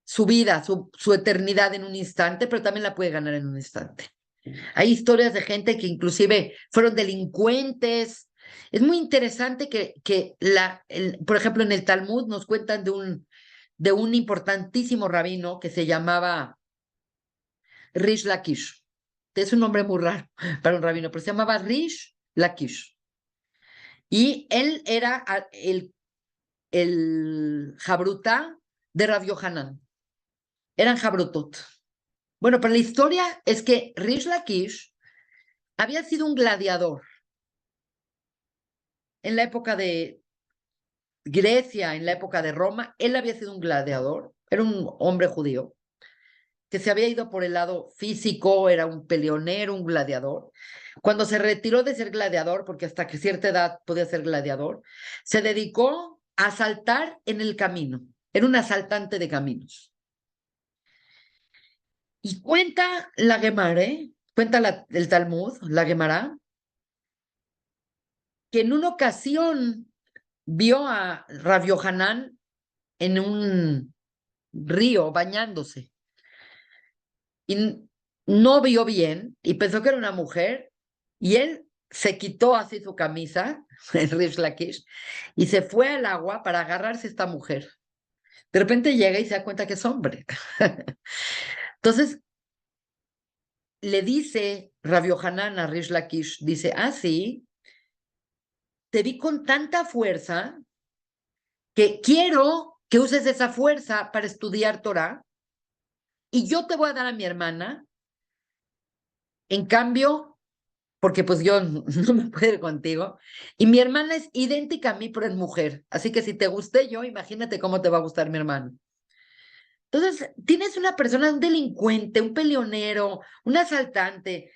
su vida, su eternidad en un instante, pero también la puede ganar en un instante. Hay historias de gente que inclusive fueron delincuentes. Es muy interesante por ejemplo, en el Talmud nos cuentan de un importantísimo rabino que se llamaba Rish Lakish. Es un nombre muy raro para un rabino, pero se llamaba Rish Lakish. Y él era el Jabrutá de Rav Yohanan. Eran Jabrutot. Bueno, pero la historia es que Rish Lakish había sido un gladiador en la época Grecia, en la época de Roma, él había sido un gladiador, era un hombre judío, que se había ido por el lado físico, era un peleonero, un gladiador. Cuando se retiró de ser gladiador, porque hasta que cierta edad podía ser gladiador, se dedicó a asaltar en el camino. Era un asaltante de caminos. Y cuenta la Gemara, cuenta el Talmud, la Gemara, que en una ocasión vio a Rav Yohanan en un río bañándose y no vio bien y pensó que era una mujer y él se quitó así su camisa, el Rish Lakish, y se fue al agua para agarrarse a esta mujer. De repente llega y se da cuenta que es hombre. Entonces le dice Rabbi Yohanan a Rish Lakish, dice, ah, sí, te vi con tanta fuerza que quiero que uses esa fuerza para estudiar Torah y yo te voy a dar a mi hermana. En cambio, porque pues yo no me puedo ir contigo, y mi hermana es idéntica a mí, pero es mujer. Así que si te gusté yo, imagínate cómo te va a gustar mi hermano. Entonces, tienes una persona, un delincuente, un peleonero, un asaltante,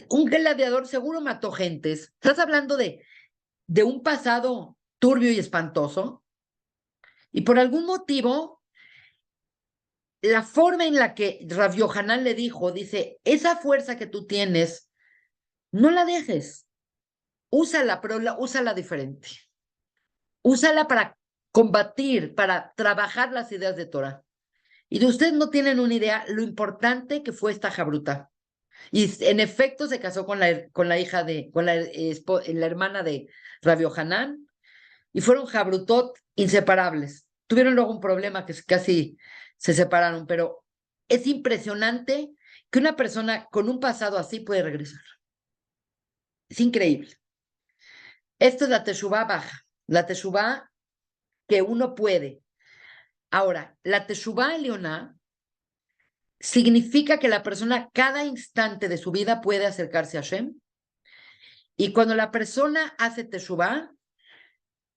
un gladiador, seguro mató gentes. Estás hablando de un pasado turbio y espantoso, y por algún motivo, la forma en la que Rav Yohanan le dijo, dice, esa fuerza que tú tienes, no la dejes, úsala, pero úsala diferente. Úsala para combatir, para trabajar las ideas de Torah. Y de ustedes no tienen una idea lo importante que fue esta Jabruta. Y en efecto se casó con la hija de, la hermana de Rabbi Hanan, y fueron Jabrutot inseparables. Tuvieron luego un problema que casi se separaron, pero es impresionante que una persona con un pasado así puede regresar. Es increíble. Esto es la Teshuvah baja, la Teshuvah que uno puede. Ahora, la Teshuvah Elioná significa que la persona cada instante de su vida puede acercarse a Hashem. Y cuando la persona hace Teshuvah,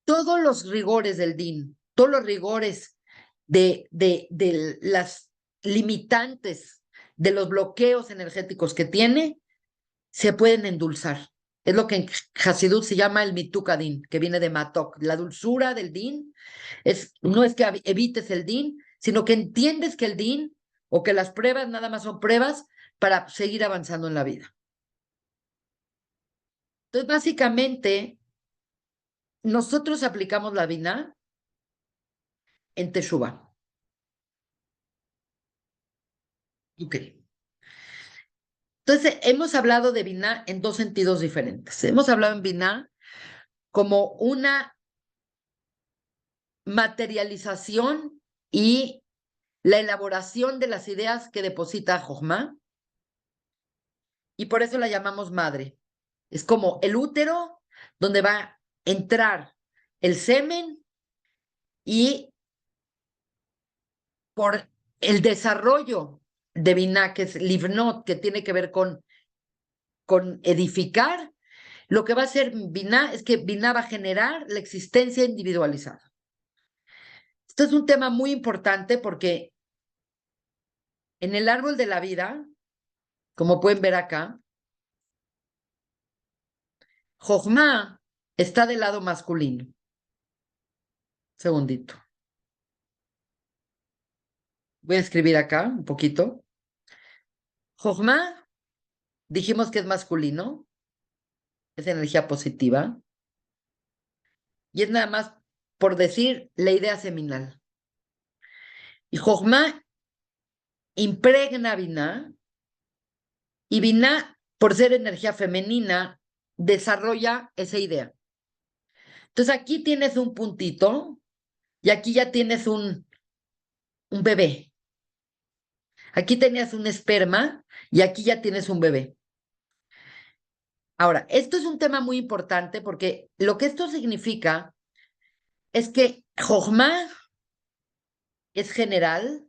todos los rigores del din, todos los rigores de las limitantes, de los bloqueos energéticos que tiene, se pueden endulzar. Es lo que en Hasidut se llama el mitukadin, que viene de matok. La dulzura del din no es que evites el din, sino que entiendes que el din o que las pruebas nada más son pruebas para seguir avanzando en la vida. Entonces, básicamente, nosotros aplicamos la Biná en Teshuvah. Ok. Entonces, hemos hablado de Biná en dos sentidos diferentes. Hemos hablado en Biná como una materialización y la elaboración de las ideas que deposita Jochma, y por eso la llamamos madre. Es como el útero donde va a entrar el semen y por el desarrollo de Binah, que es Livnot, que tiene que ver con edificar, lo que va a hacer Binah es que Binah va a generar la existencia individualizada. Esto es un tema muy importante porque en el árbol de la vida, como pueden ver acá, Jochma está del lado masculino. Segundito. Voy a escribir acá un poquito. Jochma, dijimos que es masculino, es energía positiva, y es nada más por decir la idea seminal. Y Jochma impregna Binah, y Binah, por ser energía femenina, desarrolla esa idea. Entonces aquí tienes un puntito y aquí ya tienes un bebé. Aquí tenías un esperma y aquí ya tienes un bebé. Ahora, esto es un tema muy importante porque lo que esto significa es que Jochma es general,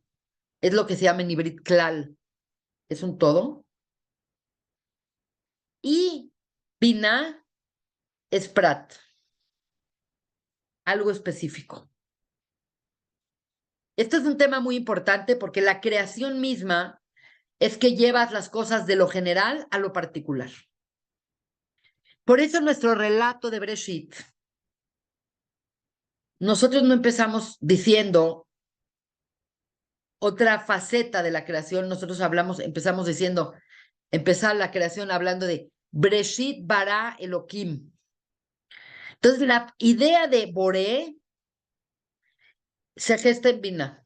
es lo que se llama en hibrid klal, es un todo, y Binah es prat. algo específico. Esto es un tema muy importante porque la creación misma es que llevas las cosas de lo general a lo particular. Por eso nuestro relato de Bereshit, nosotros no empezamos diciendo otra faceta de la creación, nosotros empezamos diciendo, empezar la creación hablando de Bereshit bara Elohim. Entonces la idea de Boré se gesta en Binah.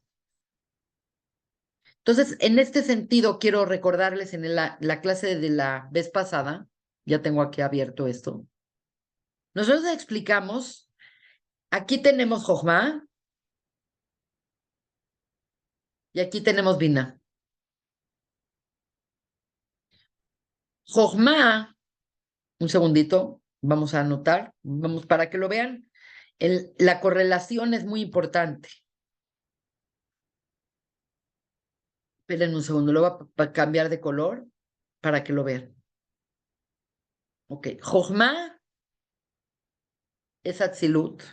Entonces, en este sentido, quiero recordarles en la clase de la vez pasada, ya tengo aquí abierto esto, nosotros explicamos, aquí tenemos Jochma y aquí tenemos Binah. Jochma, un segundito, vamos a anotar, vamos para que lo vean, la correlación es muy importante. Esperen un segundo, lo voy a cambiar de color para que lo vean. Ok, Jochma es Atzilut,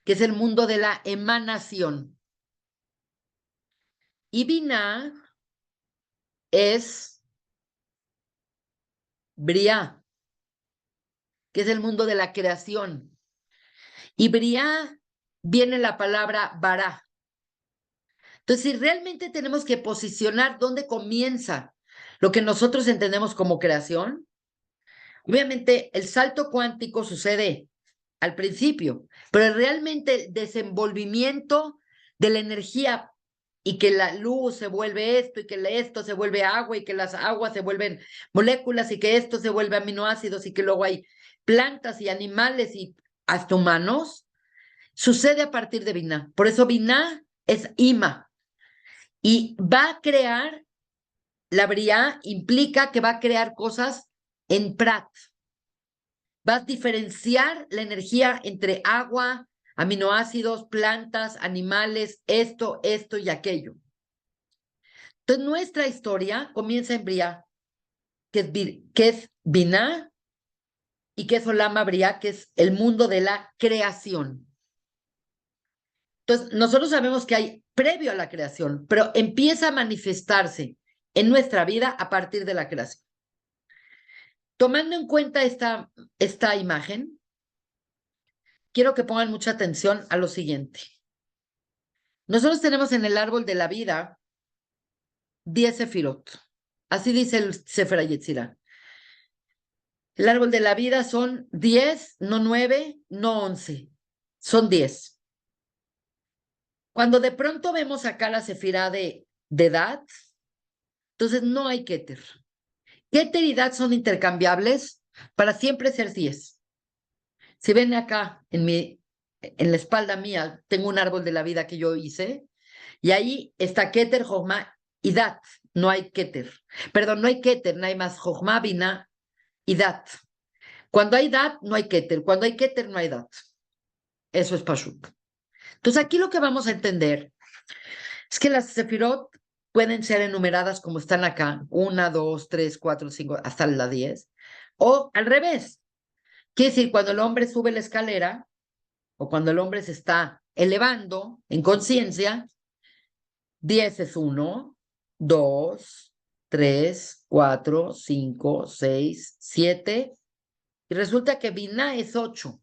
que es el mundo de la emanación. Y Binah es Briá, que es el mundo de la creación. Y Briá viene la palabra Bará. Entonces, si realmente tenemos que posicionar dónde comienza lo que nosotros entendemos como creación, obviamente el salto cuántico sucede al principio, pero realmente el desenvolvimiento de la energía y que la luz se vuelve esto y que esto se vuelve agua y que las aguas se vuelven moléculas y que esto se vuelve aminoácidos y que luego hay plantas y animales y hasta humanos, sucede a partir de Binah. Por eso Binah es Ima y va a crear, la Briá implica que va a crear cosas en Prat. Vas a diferenciar la energía entre agua, aminoácidos, plantas, animales, esto y aquello. Entonces, nuestra historia comienza en Briá, que es Binah, y que es Olama Briá, que es el mundo de la creación. Entonces, nosotros sabemos que hay previo a la creación, pero empieza a manifestarse en nuestra vida a partir de la creación. Tomando en cuenta esta imagen, quiero que pongan mucha atención a lo siguiente. Nosotros tenemos en el árbol de la vida 10 sefirot. Así dice el Sefer HaYetzirah. El árbol de la vida son 10, no 9, no 11. Son 10. Cuando de pronto vemos acá la sefirá de edad, entonces no hay Keter. Keter y Dad son intercambiables para siempre ser 10. Si ven acá en la espalda mía, tengo un árbol de la vida que yo hice, y ahí está Keter, Jochma y Dat. No hay Keter. Perdón, no hay Keter, no hay más Jochma, Binah y Dat. Cuando hay Dat, no hay Keter. Cuando hay Keter, no hay Dat. Eso es Pashut. Entonces, aquí lo que vamos a entender es que las Sefirot pueden ser enumeradas como están acá, 1, 2, 3, 4, 5, hasta la 10, o al revés. Quiere decir, cuando el hombre sube la escalera, o cuando el hombre se está elevando en conciencia, 10 es 1, 2, 3, 4, 5, 6, 7, y resulta que Binah es 8.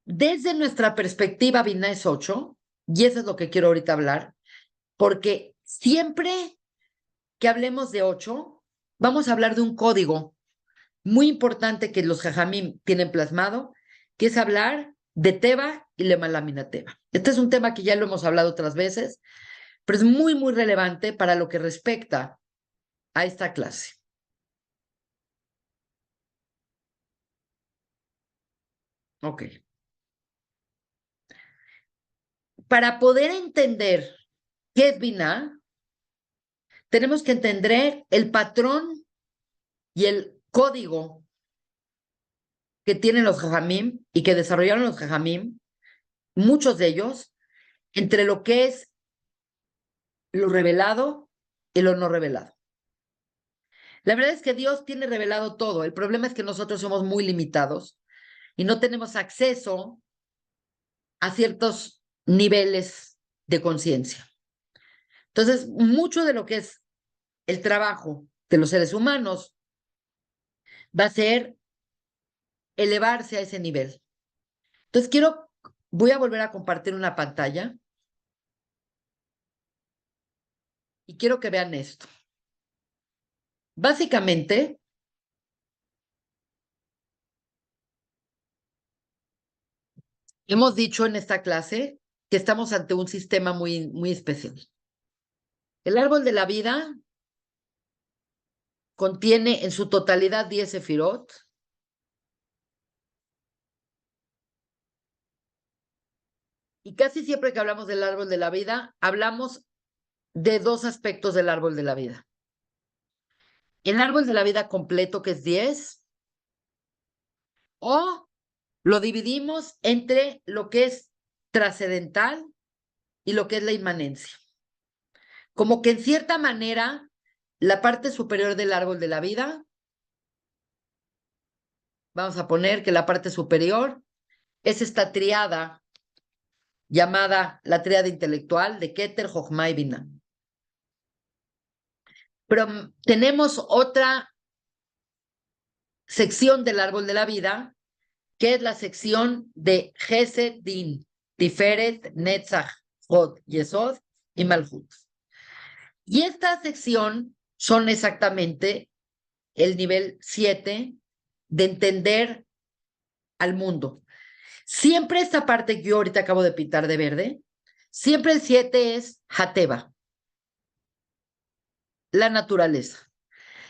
Desde nuestra perspectiva, Binah es 8, y eso es lo que quiero ahorita hablar, porque siempre que hablemos de 8, vamos a hablar de un código muy importante que los Jajamim tienen plasmado, que es hablar de Teba y Lemalamina Teba. Este es un tema que ya lo hemos hablado otras veces, pero es muy, muy relevante para lo que respecta a esta clase. Ok. Para poder entender qué es Binah, tenemos que entender el patrón y el código que tienen los Jajamim y que desarrollaron los Jajamim, muchos de ellos, entre lo que es lo revelado y lo no revelado. La verdad es que Dios tiene revelado todo. El problema es que nosotros somos muy limitados y no tenemos acceso a ciertos niveles de conciencia. Entonces, mucho de lo que es el trabajo de los seres humanos va a ser elevarse a ese nivel. Entonces, voy a volver a compartir una pantalla y quiero que vean esto. Básicamente, hemos dicho en esta clase que estamos ante un sistema muy, muy especial. El árbol de la vida contiene en su totalidad 10 sefirot. Y casi siempre que hablamos del árbol de la vida, hablamos de dos aspectos del árbol de la vida. El árbol de la vida completo, que es 10, o lo dividimos entre lo que es trascendental y lo que es la inmanencia. Como que en cierta manera, la parte superior del árbol de la vida, vamos a poner que la parte superior es esta triada llamada la triada intelectual de Keter, Jochma y Binah. Pero tenemos otra sección del árbol de la vida, que es la sección de Gesed, Din, Tiferet, Netzach, Hod, Yesod y Malhut. Y esta sección son exactamente el nivel 7 de entender al mundo. Siempre esta parte que yo ahorita acabo de pintar de verde, siempre el 7 es Hateva, la naturaleza.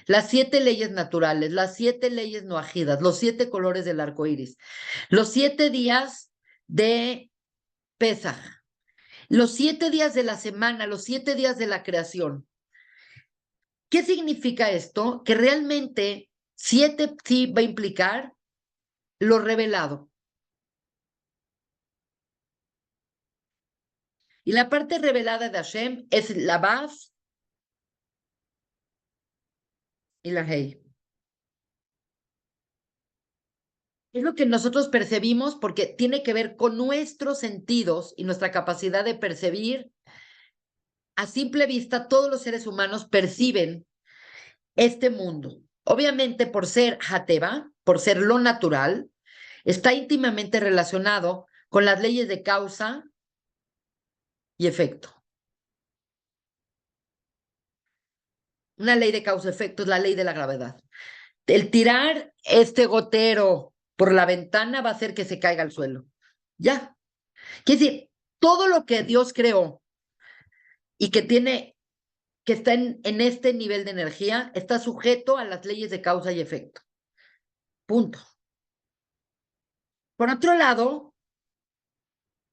Las 7 leyes naturales, las 7 leyes noajidas, los 7 colores del arco iris, los 7 días de Pesaj, los 7 días de la semana, los 7 días de la creación. ¿Qué significa esto? Que realmente 7 sí va a implicar lo revelado. Y la parte revelada de Hashem es la Vav y la Hei. Es lo que nosotros percibimos porque tiene que ver con nuestros sentidos y nuestra capacidad de percibir. A simple vista, todos los seres humanos perciben este mundo. Obviamente, por ser Hateva, por ser lo natural, está íntimamente relacionado con las leyes de causa y efecto. Una ley de causa-efecto es la ley de la gravedad. El tirar este gotero por la ventana va a hacer que se caiga al suelo. Ya. Quiere decir, todo lo que Dios creó y que está en este nivel de energía, está sujeto a las leyes de causa y efecto. Punto. Por otro lado,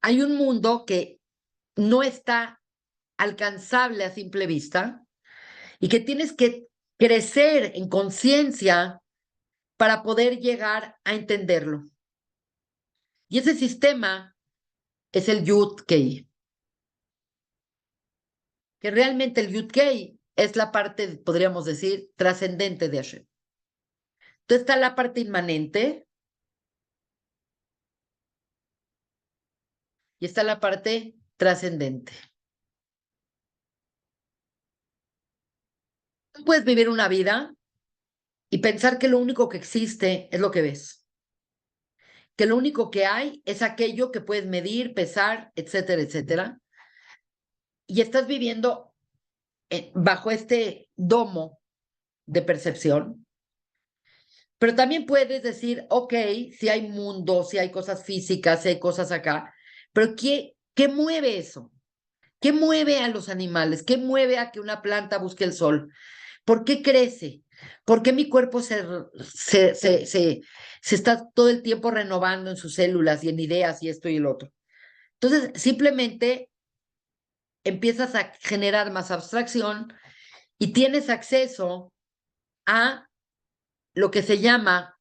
hay un mundo que no está alcanzable a simple vista y que tienes que crecer en conciencia para poder llegar a entenderlo. Y ese sistema es el Yud-Kei, que realmente el Yud-Kei es la parte, podríamos decir, trascendente de Hashem. Entonces está la parte inmanente y está la parte trascendente. Tú puedes vivir una vida y pensar que lo único que existe es lo que ves, que lo único que hay es aquello que puedes medir, pesar, etcétera, etcétera, y estás viviendo bajo este domo de percepción, pero también puedes decir, ok, si hay mundo, si hay cosas físicas, si hay cosas acá, pero ¿qué mueve eso? ¿Qué mueve a los animales? ¿Qué mueve a que una planta busque el sol? ¿Por qué crece? ¿Por qué mi cuerpo se está todo el tiempo renovando en sus células y en ideas y esto y el otro? Entonces, simplemente empiezas a generar más abstracción y tienes acceso a lo que se llama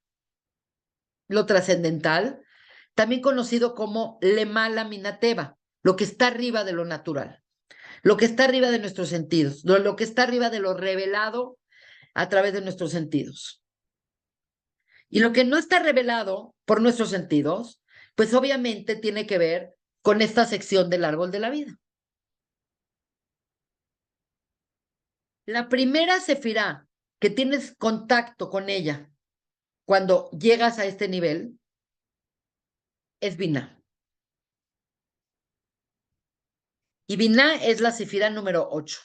lo trascendental, también conocido como Lemala Minateva, lo que está arriba de lo natural, lo que está arriba de nuestros sentidos, lo que está arriba de lo revelado a través de nuestros sentidos. Y lo que no está revelado por nuestros sentidos, pues obviamente tiene que ver con esta sección del árbol de la vida. La primera sefirá que tienes contacto con ella cuando llegas a este nivel es Binah. Y Binah es la sefirá número 8.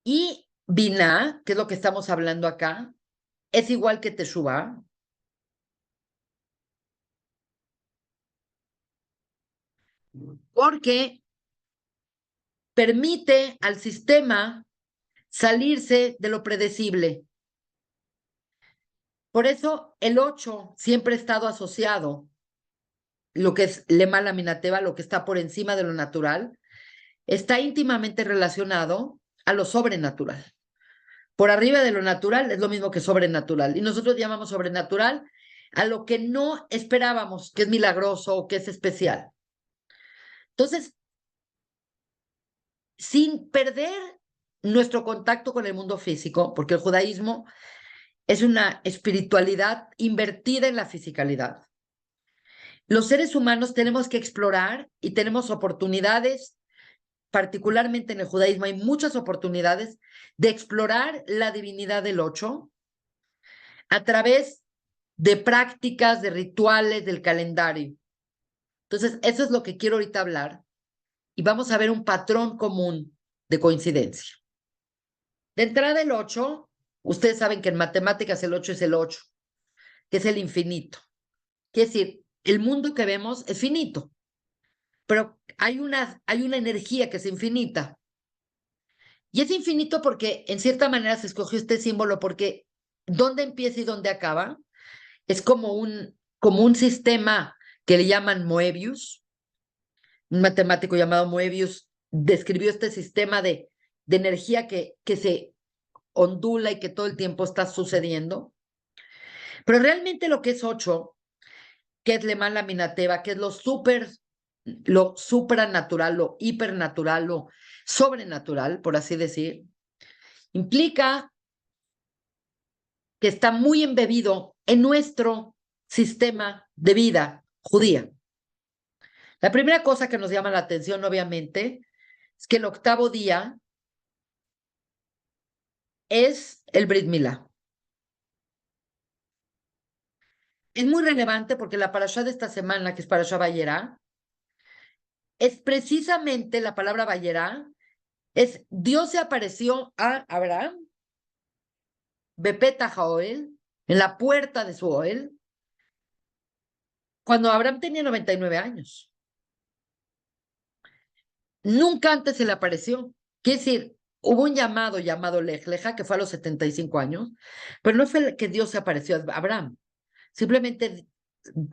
Y Binah, que es lo que estamos hablando acá, es igual que Teshuvah, porque permite al sistema salirse de lo predecible. Por eso el 8 siempre ha estado asociado, lo que es Lemala Minateva, lo que está por encima de lo natural, está íntimamente relacionado a lo sobrenatural. Por arriba de lo natural es lo mismo que sobrenatural. Y nosotros llamamos sobrenatural a lo que no esperábamos, que es milagroso o que es especial. Entonces, sin perder nuestro contacto con el mundo físico, porque el judaísmo es una espiritualidad invertida en la fisicalidad. Los seres humanos tenemos que explorar y tenemos oportunidades, particularmente en el judaísmo hay muchas oportunidades de explorar la divinidad del 8 a través de prácticas, de rituales, del calendario. Entonces, eso es lo que quiero ahorita hablar y vamos a ver un patrón común de coincidencia. De entrada, el 8, ustedes saben que en matemáticas el 8 es el 8, que es el infinito. Quiere decir, el mundo que vemos es finito, pero hay una energía que es infinita. Y es infinito porque en cierta manera se escogió este símbolo porque dónde empieza y dónde acaba es como un sistema que le llaman Moebius. Un matemático llamado Moebius describió este sistema de energía que se ondula y que todo el tiempo está sucediendo. Pero realmente lo que es 8, que es Lemala Minateva, que es lo supranatural, lo hipernatural, lo sobrenatural, por así decir, implica que está muy embebido en nuestro sistema de vida judía. La primera cosa que nos llama la atención, obviamente, es que el octavo día es el Brit Milá. Es muy relevante porque la parashá de esta semana, que es parashá Vayera, es precisamente la palabra Vayera, es Dios se apareció a Abraham, Bepeta Jaoel, en la puerta de su Oel, cuando Abraham tenía 99 años. Nunca antes se le apareció. Quiere decir, hubo un llamado Lej Leja, que fue a los 75 años, pero no fue que Dios se apareció a Abraham. Simplemente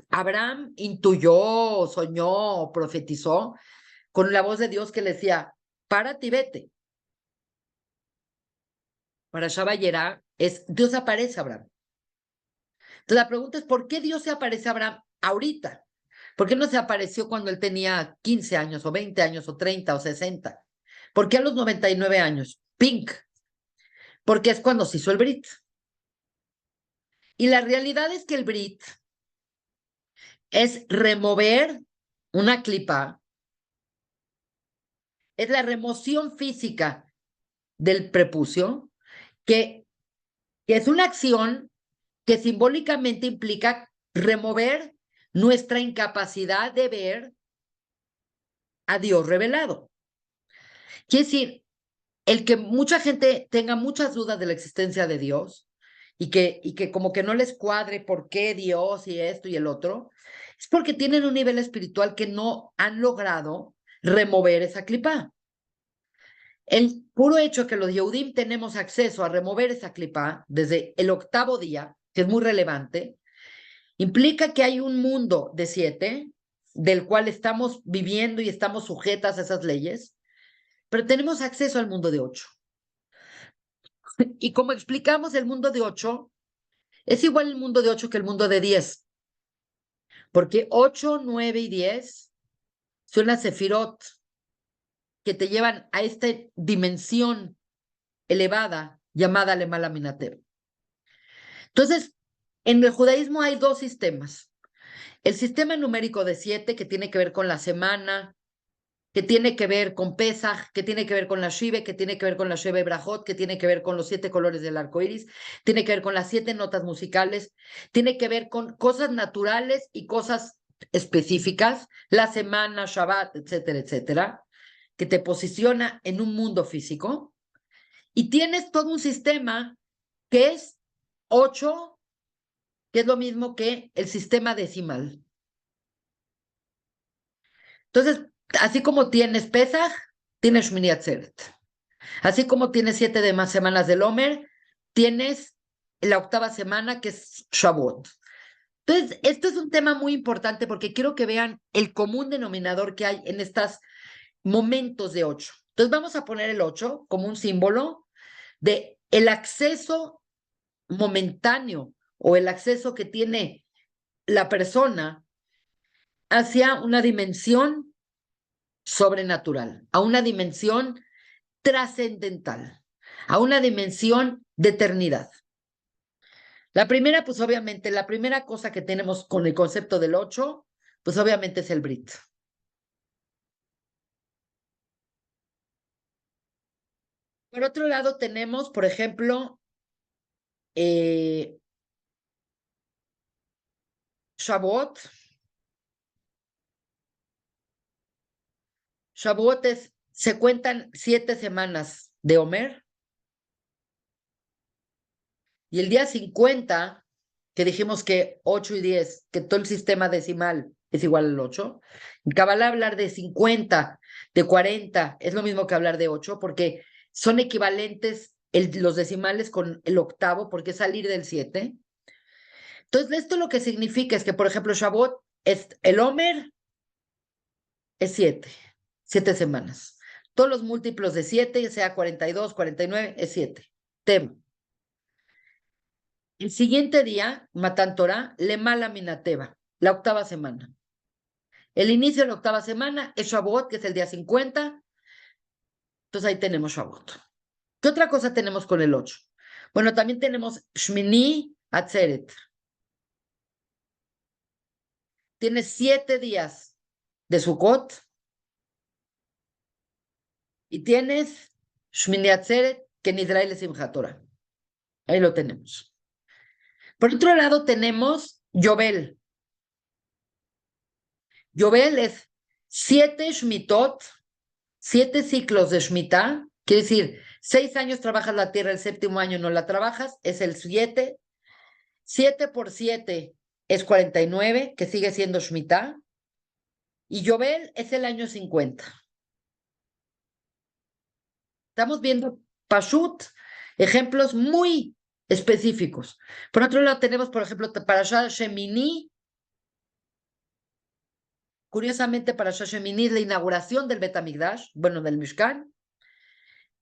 Abraham intuyó, soñó, profetizó con la voz de Dios que le decía, párate y vete. Para Shabayera es, Dios aparece a Abraham. Entonces la pregunta es, ¿por qué Dios se aparece a Abraham ahorita? ¿Por qué no se apareció cuando él tenía 15 años o 20 años o 30 o 60? ¿Por qué a los 99 años? Pink. Porque es cuando se hizo el Brit. Y la realidad es que el Brit es remover una clipa, es la remoción física del prepucio, que, que es una acción que simbólicamente implica remover nuestra incapacidad de ver a Dios revelado. Quiere decir, el que mucha gente tenga muchas dudas de la existencia de Dios y que como que no les cuadre por qué Dios y esto y el otro, es porque tienen un nivel espiritual que no han logrado remover esa clipa. El puro hecho que los Yehudim tenemos acceso a remover esa clipa desde el octavo día, que es muy relevante, implica que hay un mundo de 7 del cual estamos viviendo y estamos sujetas a esas leyes, pero tenemos acceso al mundo de 8. Y como explicamos, el mundo de 8 es igual el mundo de 8 que el mundo de 10, porque 8, 9 y 10 son las sefirot que te llevan a esta dimensión elevada llamada Lemala Minatev. Entonces, en el judaísmo hay dos sistemas. El sistema numérico de 7, que tiene que ver con la semana, que tiene que ver con Pesaj, que tiene que ver con la Shive, que tiene que ver con la Sheve Brajot, que tiene que ver con los 7 colores del arco iris, tiene que ver con las 7 notas musicales, tiene que ver con cosas naturales y cosas específicas, la semana, Shabbat, etcétera, etcétera, que te posiciona en un mundo físico. Y tienes todo un sistema que es 8, que es lo mismo que el sistema decimal. Entonces, así como tienes Pesaj, tienes Shmini Atzeret. Así como tienes 7 demás semanas del Omer, tienes la octava semana que es Shavuot. Entonces, esto es un tema muy importante porque quiero que vean el común denominador que hay en estos momentos de 8. Entonces, vamos a poner el 8 como un símbolo de el acceso momentáneo o el acceso que tiene la persona hacia una dimensión sobrenatural, a una dimensión trascendental, a una dimensión de eternidad. La primera, pues obviamente, la primera cosa que tenemos con el concepto del 8, pues obviamente es el Brit. Por otro lado, tenemos, por ejemplo, Shavuot. Shavuot se cuentan 7 semanas de Omer, y el día 50, que dijimos que 8 y 10, que todo el sistema decimal es igual al 8. En Kabbalah hablar de 50, de 40, es lo mismo que hablar de 8, porque son equivalentes los decimales con el octavo, porque es salir del 7. Entonces, esto lo que significa es que, por ejemplo, Shavuot, el Omer es 7 semanas. Todos los múltiplos de 7, ya sea 42, 49, es 7. Tema. El siguiente día, Matan Torah, Lemala Minateva, la octava semana. El inicio de la octava semana es Shavuot, que es el día 50. Entonces ahí tenemos Shavuot. ¿Qué otra cosa tenemos con el 8? Bueno, también tenemos Shmini Atzeret. Tienes 7 días de Sukkot y tienes Shmini Atzeret, que en Israel es Simchat Torah. Ahí lo tenemos. Por otro lado, tenemos Yobel. Yobel es 7 Shmitot, 7 ciclos de Shemitah, quiere decir, 6 años trabajas la tierra, el séptimo año no la trabajas, es el 7. 7 por 7 es 49, que sigue siendo Shemitah. Y Yobel es el año 50. Estamos viendo Pashut, ejemplos muy específicos. Por otro lado, tenemos, por ejemplo, Parashat Shemini. Curiosamente, Parashat Shemini es la inauguración del Bet HaMikdash, bueno, del Mishkan,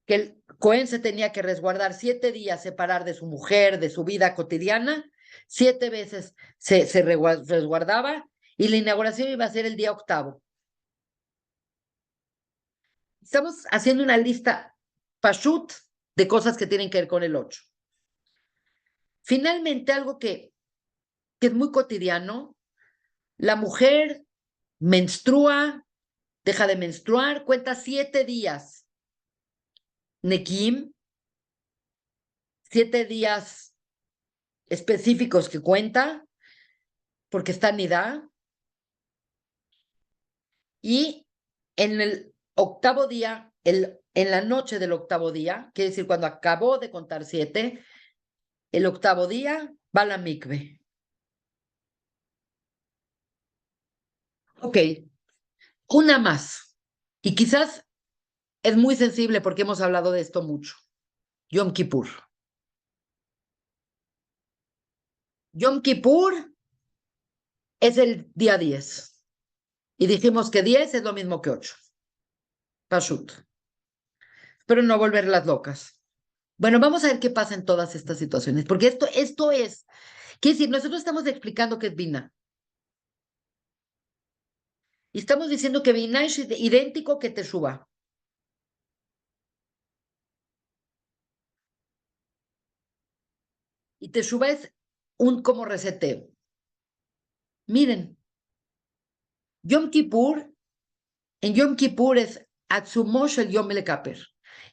que el Cohen se tenía que resguardar 7 días, separar de su mujer, de su vida cotidiana, 7 veces se resguardaba, y la inauguración iba a ser el día octavo. Estamos haciendo una lista pashut de cosas que tienen que ver con el 8. Finalmente, algo que es muy cotidiano, la mujer menstrua, deja de menstruar, cuenta 7 días Nekim, 7 días específicos que cuenta, porque está nidá, y en el octavo día, en la noche del octavo día, quiere decir cuando acabó de contar 7, el octavo día va a la mikve. Ok, una más. Y quizás es muy sensible porque hemos hablado de esto mucho. Yom Kippur. Yom Kippur es el día 10. Y dijimos que 10 es lo mismo que 8. Pashut. Espero no volverlas locas. Bueno, vamos a ver qué pasa en todas estas situaciones, porque esto es, quiere decir, nosotros estamos explicando qué es Bina. Y estamos diciendo que Bina es idéntico que Teshuvah. Y Teshuvah es un como reseteo. Miren, Yom Kippur, en Yom Kippur es Atzumosh el Yom Lekaper.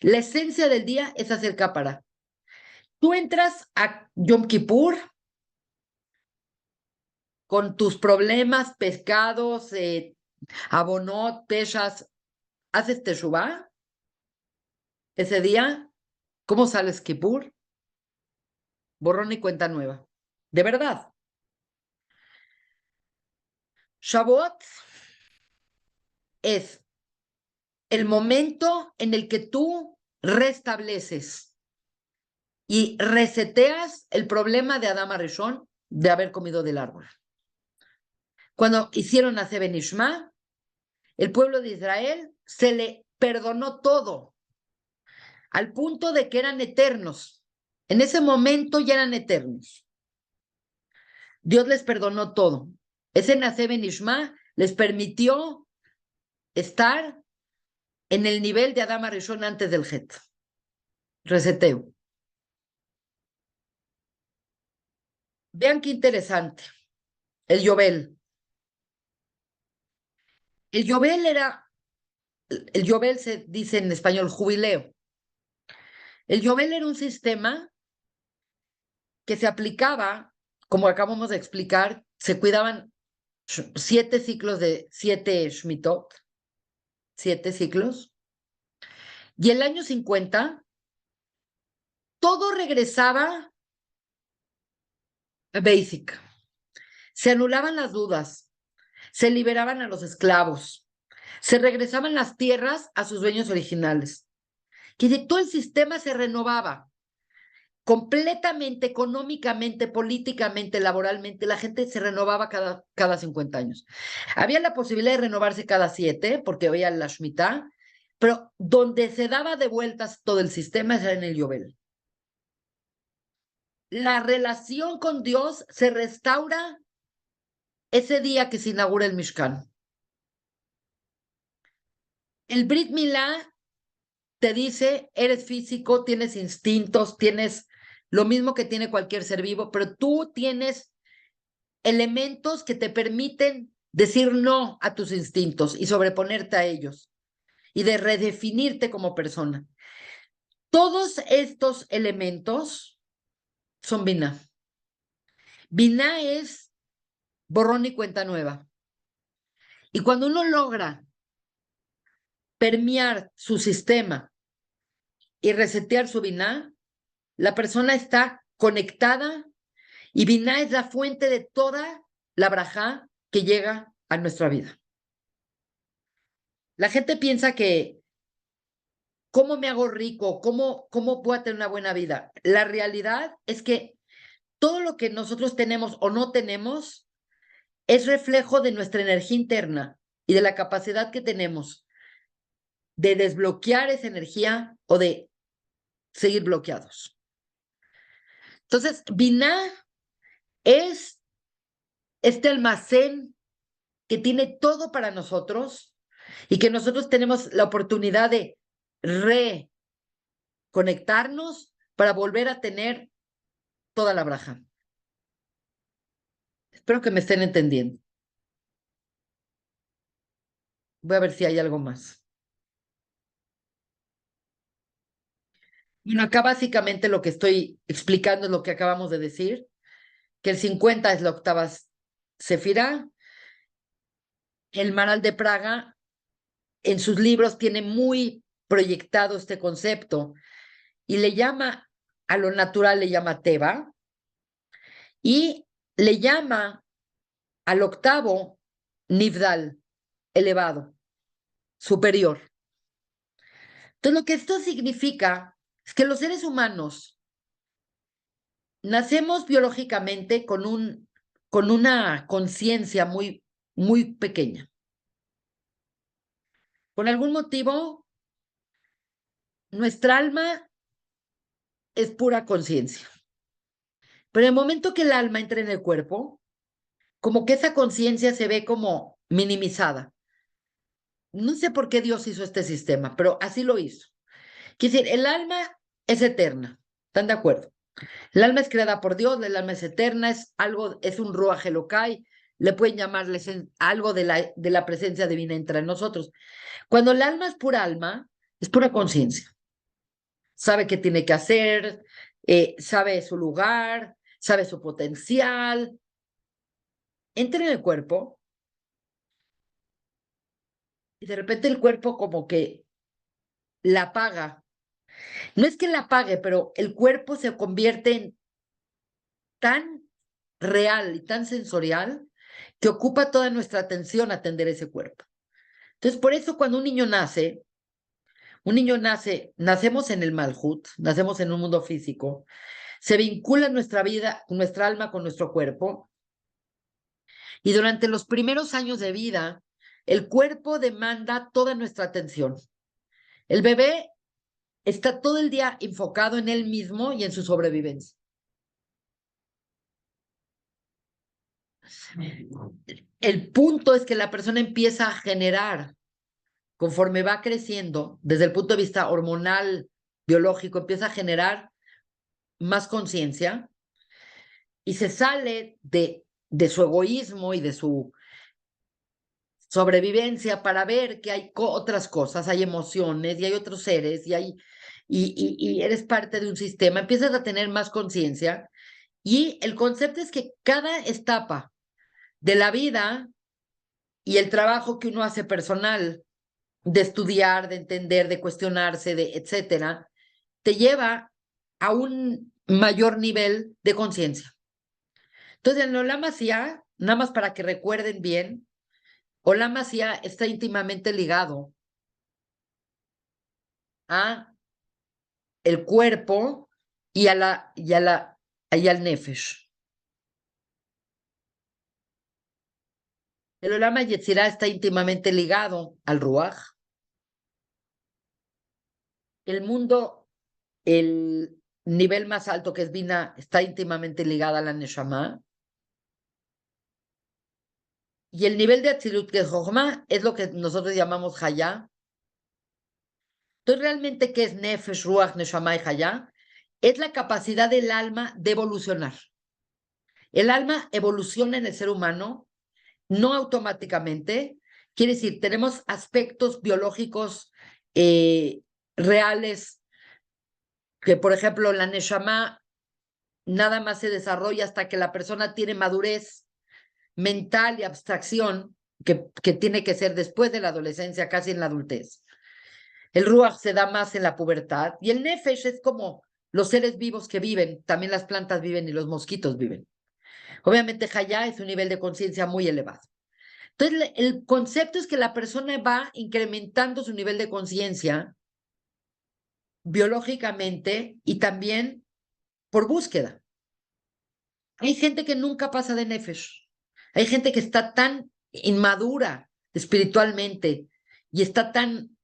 La esencia del día es hacer cápara. Tú entras a Yom Kippur con tus problemas, pescados, abonot, peshas, haces teshuvá ese día. ¿Cómo sales Kippur? Borrón y cuenta nueva. De verdad. Shavuot es el momento en el que tú restableces y reseteas el problema de Adán Arishon de haber comido del árbol. Cuando hicieron a Ben Ishma, el pueblo de Israel se le perdonó todo, al punto de que eran eternos. En ese momento ya eran eternos. Dios les perdonó todo. Ese Nase Ben Ishma les permitió estar en el nivel de Adán Arishon antes del Het. Reseteo. Vean qué interesante. El Yobel. El Yobel se dice en español jubileo. El Yobel era un sistema que se aplicaba, como acabamos de explicar, se cuidaban 7 ciclos de 7 Shmitot, 7 ciclos, y el año 50, todo regresaba a basic. Se anulaban las dudas, se liberaban a los esclavos, se regresaban las tierras a sus dueños originales. Que todo el sistema se renovaba completamente, económicamente, políticamente, laboralmente. La gente se renovaba cada 50 años. Había la posibilidad de renovarse cada 7, porque había la Shemitah, pero donde se daba de vueltas todo el sistema era en el Yobel. La relación con Dios se restaura ese día que se inaugura el Mishkan. El Brit Milá te dice, eres físico, tienes instintos, tienes lo mismo que tiene cualquier ser vivo, pero tú tienes elementos que te permiten decir no a tus instintos y sobreponerte a ellos y de redefinirte como persona. Todos estos elementos son Binah. Binah es borrón y cuenta nueva. Y cuando uno logra permear su sistema y resetear su Binah, la persona está conectada y Binah es la fuente de toda la brajá que llega a nuestra vida. La gente piensa que ¿cómo me hago rico? ¿Cómo puedo tener una buena vida? La realidad es que todo lo que nosotros tenemos o no tenemos es reflejo de nuestra energía interna y de la capacidad que tenemos de desbloquear esa energía o de seguir bloqueados. Entonces, Binah es este almacén que tiene todo para nosotros y que nosotros tenemos la oportunidad de reconectarnos para volver a tener toda la braja. Espero que me estén entendiendo. Voy a ver si hay algo más. Bueno, acá básicamente lo que estoy explicando es lo que acabamos de decir, que el 50 es la octava Sefirá. El Maral de Praga en sus libros tiene muy proyectado este concepto y le llama a lo natural, le llama Teba, y le llama al octavo Nivdal, elevado, superior. Entonces, lo que esto significa es que los seres humanos nacemos biológicamente con una conciencia muy pequeña. Por algún motivo, nuestra alma es pura conciencia. Pero en el momento que el alma entra en el cuerpo, como que esa conciencia se ve como minimizada. No sé por qué Dios hizo este sistema, pero así lo hizo. Quiere decir, el alma es eterna. ¿Están de acuerdo? El alma es creada por Dios, el alma es eterna, es un Ruach Elokai, le pueden llamarles algo de la presencia divina entre nosotros. Cuando el alma es pura conciencia. Sabe qué tiene que hacer, sabe su lugar, sabe su potencial. Entra en el cuerpo y de repente el cuerpo como que la apaga. No es que la apague, pero el cuerpo se convierte en tan real y tan sensorial que ocupa toda nuestra atención atender ese cuerpo. Entonces, por eso cuando un niño nace, nacemos en el Malhut, nacemos en un mundo físico, se vincula nuestra vida, nuestra alma con nuestro cuerpo, y durante los primeros años de vida, el cuerpo demanda toda nuestra atención. El bebé está todo el día enfocado en él mismo y en su sobrevivencia. El punto es que la persona empieza a generar, conforme va creciendo, desde el punto de vista hormonal, biológico, empieza a generar más conciencia y se sale de su egoísmo y de su sobrevivencia para ver que hay otras cosas, hay emociones y hay otros seres y eres parte de un sistema, empiezas a tener más conciencia y el concepto es que cada etapa de la vida y el trabajo que uno hace personal de estudiar, de entender, de cuestionarse, de etcétera, te lleva a un mayor nivel de conciencia. Entonces, en Olam Asiá, nada más para que recuerden bien, Olam Asiá está íntimamente ligado a el cuerpo y al nefesh. El Olam Yetzirah está íntimamente ligado al Ruach. El mundo, el nivel más alto que es Bina, está íntimamente ligado a la Neshama. Y el nivel de Atzilut, que es Jochma, es lo que nosotros llamamos Hayá. Entonces, realmente, ¿qué es Nefesh, Ruach, Neshama y Hayá? Es la capacidad del alma de evolucionar. El alma evoluciona en el ser humano, no automáticamente. Quiere decir, tenemos aspectos biológicos eh, reales, que por ejemplo la Neshama nada más se desarrolla hasta que la persona tiene madurez mental y abstracción, que tiene que ser después de la adolescencia, casi en la adultez. El Ruach se da más en la pubertad y el Nefesh es como los seres vivos que viven, también las plantas viven y los mosquitos viven. Obviamente Hayá es un nivel de conciencia muy elevado. Entonces el concepto es que la persona va incrementando su nivel de conciencia biológicamente y también por búsqueda. Hay gente que nunca pasa de Nefesh. Hay gente que está tan inmadura espiritualmente y está tan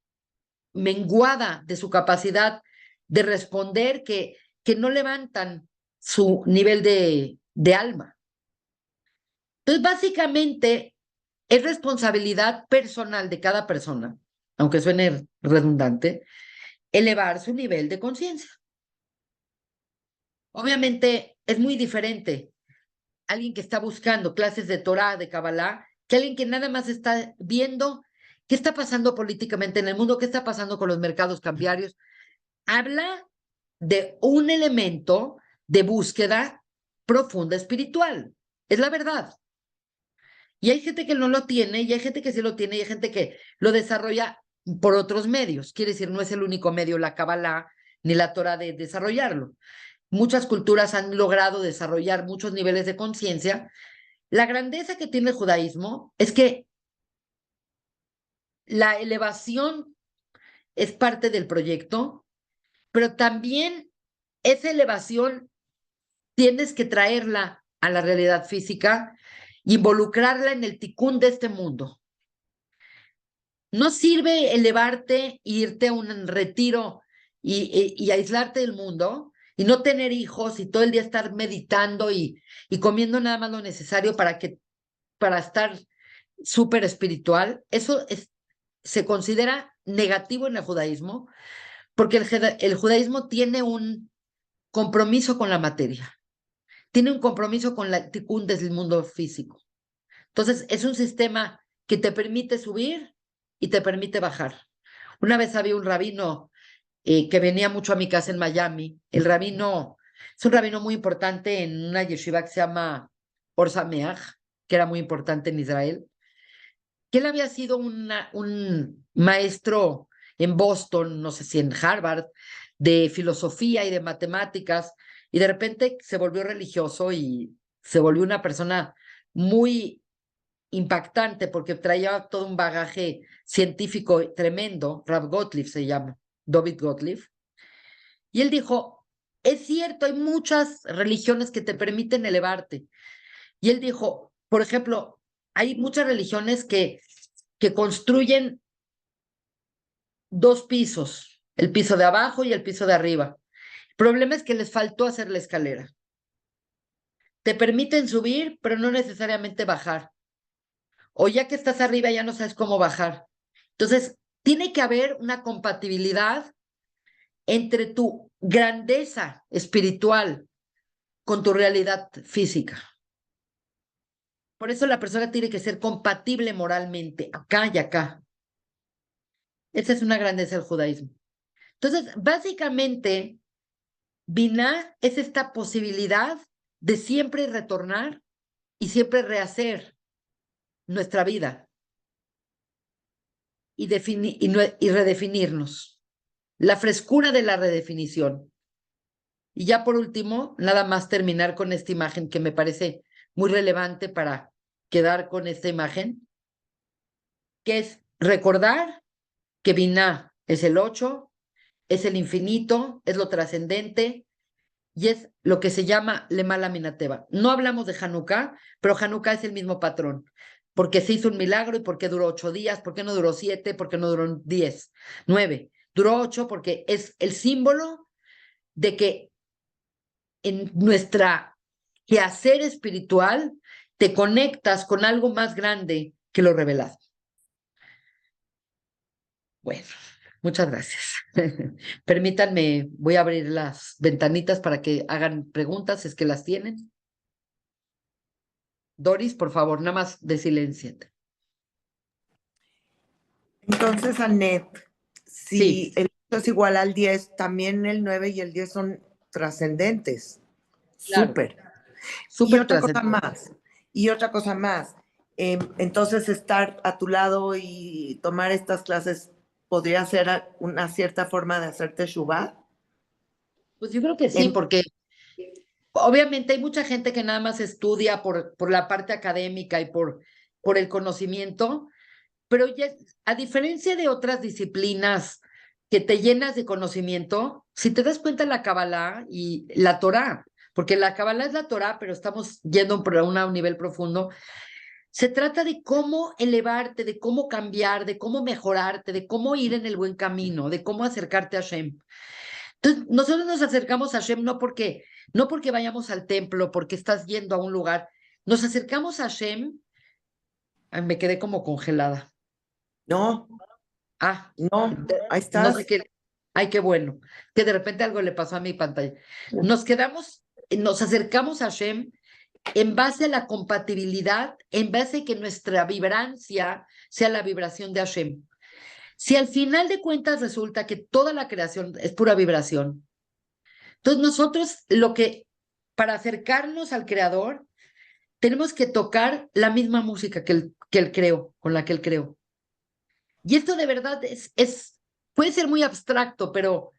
menguada de su capacidad de responder que no levantan su nivel de alma. Entonces, básicamente, es responsabilidad personal de cada persona, aunque suene redundante, elevar su nivel de conciencia. Obviamente, es muy diferente alguien que está buscando clases de Torah, de Kabbalah, que alguien que nada más está viendo qué está pasando políticamente en el mundo, qué está pasando con los mercados cambiarios. Habla de un elemento de búsqueda profunda espiritual. Es la verdad. Y hay gente que no lo tiene, y hay gente que sí lo tiene, y hay gente que lo desarrolla por otros medios. Quiere decir, no es el único medio, la Kabbalah ni la Torah, de desarrollarlo. Muchas culturas han logrado desarrollar muchos niveles de conciencia. La grandeza que tiene el judaísmo es que la elevación es parte del proyecto, pero también esa elevación tienes que traerla a la realidad física, involucrarla en el ticún de este mundo. No sirve elevarte, irte a un retiro y aislarte del mundo y no tener hijos y todo el día estar meditando y comiendo nada más lo necesario para estar súper espiritual. Eso se considera negativo en el judaísmo porque el judaísmo tiene compromiso con la materia, tiene un compromiso con la tikkun del mundo físico. Entonces, es un sistema que te permite subir y te permite bajar. Una vez había un rabino que venía mucho a mi casa en Miami. El rabino es un rabino muy importante en una yeshiva que se llama Or Sameach, que era muy importante en Israel, que él había sido un maestro en Boston, no sé si en Harvard, de filosofía y de matemáticas, y de repente se volvió religioso y se volvió una persona muy impactante porque traía todo un bagaje científico tremendo. Rav Gottlieb se llama, David Gottlieb. Y él dijo, es cierto, hay muchas religiones que te permiten elevarte. Y él dijo, por ejemplo, hay muchas religiones que construyen dos pisos, el piso de abajo y el piso de arriba. El problema es que les faltó hacer la escalera. Te permiten subir, pero no necesariamente bajar. O ya que estás arriba ya no sabes cómo bajar. Entonces, tiene que haber una compatibilidad entre tu grandeza espiritual con tu realidad física. Por eso la persona tiene que ser compatible moralmente, acá y acá. Esa es una grandeza del judaísmo. Entonces, básicamente, Binah es esta posibilidad de siempre retornar y siempre rehacer nuestra vida y redefinirnos. La frescura de la redefinición. Y ya por último, nada más terminar con esta imagen que me parece muy relevante para quedar con esta imagen, que es recordar que Binah es el 8, es el infinito, es lo trascendente y es lo que se llama Lemala Minateva. No hablamos de Hanukkah, pero Hanukkah es el mismo patrón, porque se hizo un milagro y porque duró 8 días, porque no duró 7, porque no duró 10, 9. Duró 8 porque es el símbolo de que en nuestra quehacer espiritual te conectas con algo más grande que lo revelado. Bueno, muchas gracias. Permítanme, voy a abrir las ventanitas para que hagan preguntas, si es que las tienen. Doris, por favor, nada más de silencio. Entonces, Anet, si Sí, el 8 es igual al 10, también el 9 y el 10 son trascendentes. claro, Súper. Y súper otra cosa trascendente. más, y otra cosa más. Entonces, estar a tu lado y tomar estas clases podría ser una cierta forma de hacerte Shubá. Pues yo creo que sí, porque obviamente hay mucha gente que nada más estudia por la parte académica y por el conocimiento, pero ya, a diferencia de otras disciplinas que te llenas de conocimiento, si te das cuenta la Kabbalah y la Torá, porque la Kabbalah es la Torá, pero estamos yendo por un nivel profundo, se trata de cómo elevarte, de cómo cambiar, de cómo mejorarte, de cómo ir en el buen camino, de cómo acercarte a Hashem. Entonces, nosotros nos acercamos a Hashem no porque vayamos al templo, porque estás yendo a un lugar, nos acercamos a Hashem. Ay, me quedé como congelada. No, Ah, no, ahí no sé estás. qué. Ay, qué bueno. Que de repente algo le pasó a mi pantalla. Nos acercamos a Hashem en base a la compatibilidad, en base a que nuestra vibrancia sea la vibración de Hashem. Si al final de cuentas resulta que toda la creación es pura vibración, entonces nosotros para acercarnos al Creador, tenemos que tocar la misma música que él creó, con la que él creó. Y esto de verdad puede ser muy abstracto, pero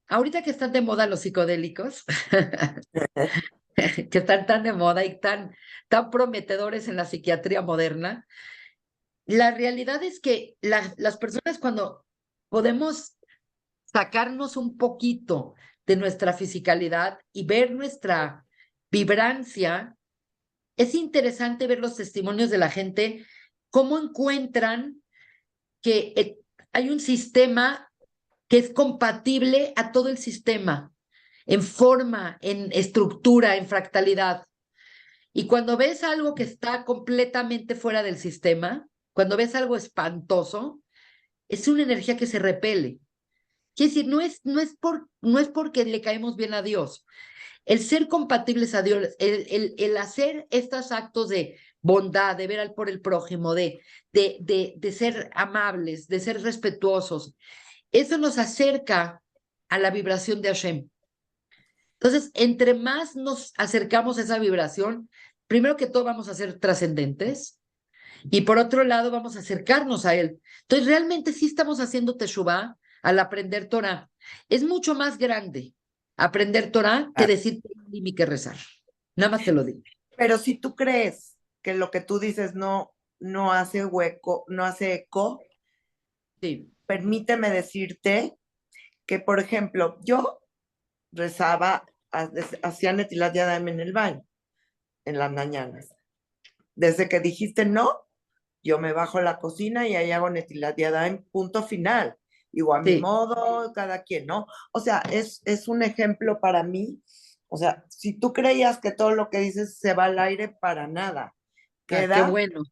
ahorita que están de moda los psicodélicos, que están tan de moda y tan prometedores en la psiquiatría moderna, la realidad es que las personas cuando podemos sacarnos un poquito de nuestra fisicalidad y ver nuestra vibrancia, es interesante ver los testimonios de la gente, cómo encuentran que hay un sistema que es compatible a todo el sistema, en forma, en estructura, en fractalidad. Y cuando ves algo que está completamente fuera del sistema, cuando ves algo espantoso, es una energía que se repele. Quiere decir, no es porque le caemos bien a Dios. El ser compatibles a Dios, el hacer estos actos de bondad, de ver al por el prójimo, de ser amables, de ser respetuosos, eso nos acerca a la vibración de Hashem. Entonces, entre más nos acercamos a esa vibración, primero que todo vamos a ser trascendentes y por otro lado vamos a acercarnos a Él. Entonces, realmente sí estamos haciendo Teshuvah al aprender Torah. Es mucho más grande aprender Torah que decir y que rezar. Nada más te lo digo. Pero si tú crees que lo que tú dices no hace hueco, no hace eco, Sí, permíteme decirte que, por ejemplo, yo rezaba, hacía Netilat Yadayim en el baño, en las mañanas. Desde que dijiste no, yo me bajo a la cocina y ahí hago Netilat Yadayim, punto final. Igual a mi sí. modo, cada quien, ¿no? O sea, es un ejemplo para mí. O sea, si tú creías que todo lo que dices se va al aire, para nada. Ah, qué Queda, bueno.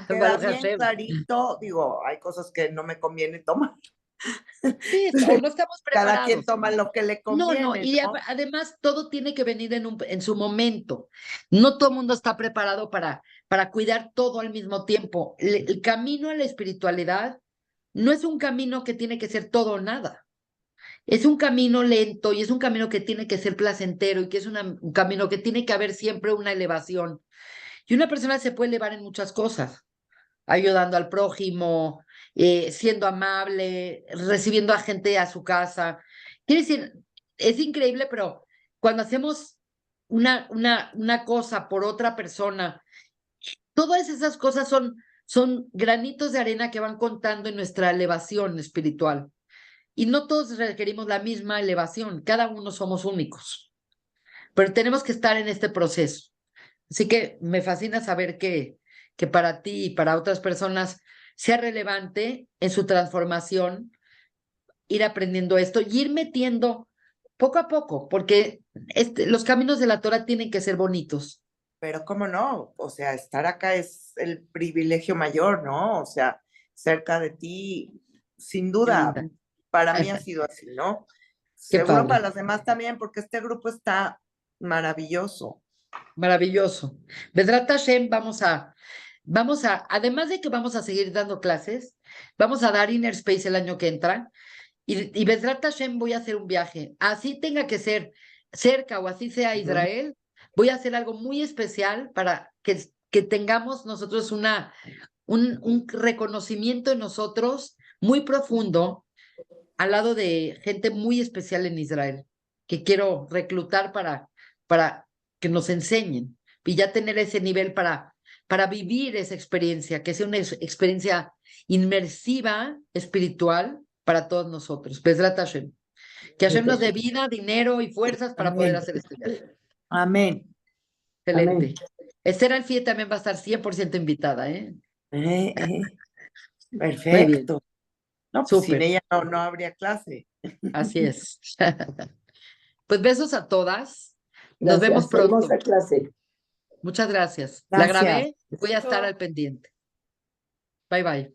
queda Baruch bien Hashem. clarito. Digo, hay cosas que no me conviene tomar. Sí, o no estamos Cada quien preparados. toma lo que le No, no, conviene, y ¿no? además todo tiene que venir en su momento. No todo el mundo está preparado para cuidar todo al mismo tiempo. El camino a la espiritualidad no es un camino que tiene que ser todo o nada. Es un camino lento y es un camino que tiene que ser placentero y que es un camino que tiene que haber siempre una elevación. Y una persona se puede elevar en muchas cosas, ayudando al prójimo, siendo amable, recibiendo a gente a su casa. Quiere decir, es increíble, pero cuando hacemos una cosa por otra persona, todas esas cosas son granitos de arena que van contando en nuestra elevación espiritual. Y no todos requerimos la misma elevación, cada uno somos únicos, pero tenemos que estar en este proceso. Así que me fascina saber que para ti y para otras personas sea relevante en su transformación ir aprendiendo esto y ir metiendo poco a poco, porque los caminos de la Torah tienen que ser bonitos. Pero cómo no, o sea, estar acá es el privilegio mayor, ¿no? O sea, cerca de ti, sin Qué duda, linda. para mí ha sido así, ¿no? Qué Seguro para padre. los demás también, porque este grupo está maravilloso. Maravilloso. Vedrat Hashem, además de que vamos a seguir dando clases, vamos a dar Inner Space el año que entra. Y Bezrat Hashem voy a hacer un viaje. Así tenga que ser cerca o así sea Ujú. Israel, voy a hacer algo muy especial para que tengamos nosotros un reconocimiento en nosotros muy profundo al lado de gente muy especial en Israel, que quiero reclutar para que nos enseñen y ya tener ese nivel para vivir esa experiencia, que sea una experiencia inmersiva, espiritual para todos nosotros. Bezrat Hashem. Que Hashem nos dé vida, dinero y fuerzas para poder Amén. hacer este viaje. Amén. Amén. Excelente. Esther Alfie también va a estar 100% invitada, ¿eh? Eh, eh, Muy bien, perfecto. No, pues sin súper, ella no habría clase. así es. Pues besos a todas. Nos vemos Gracias, pronto. hermosa clase. Muchas gracias. La Gracias. grabé, voy a estar al pendiente. Bye bye.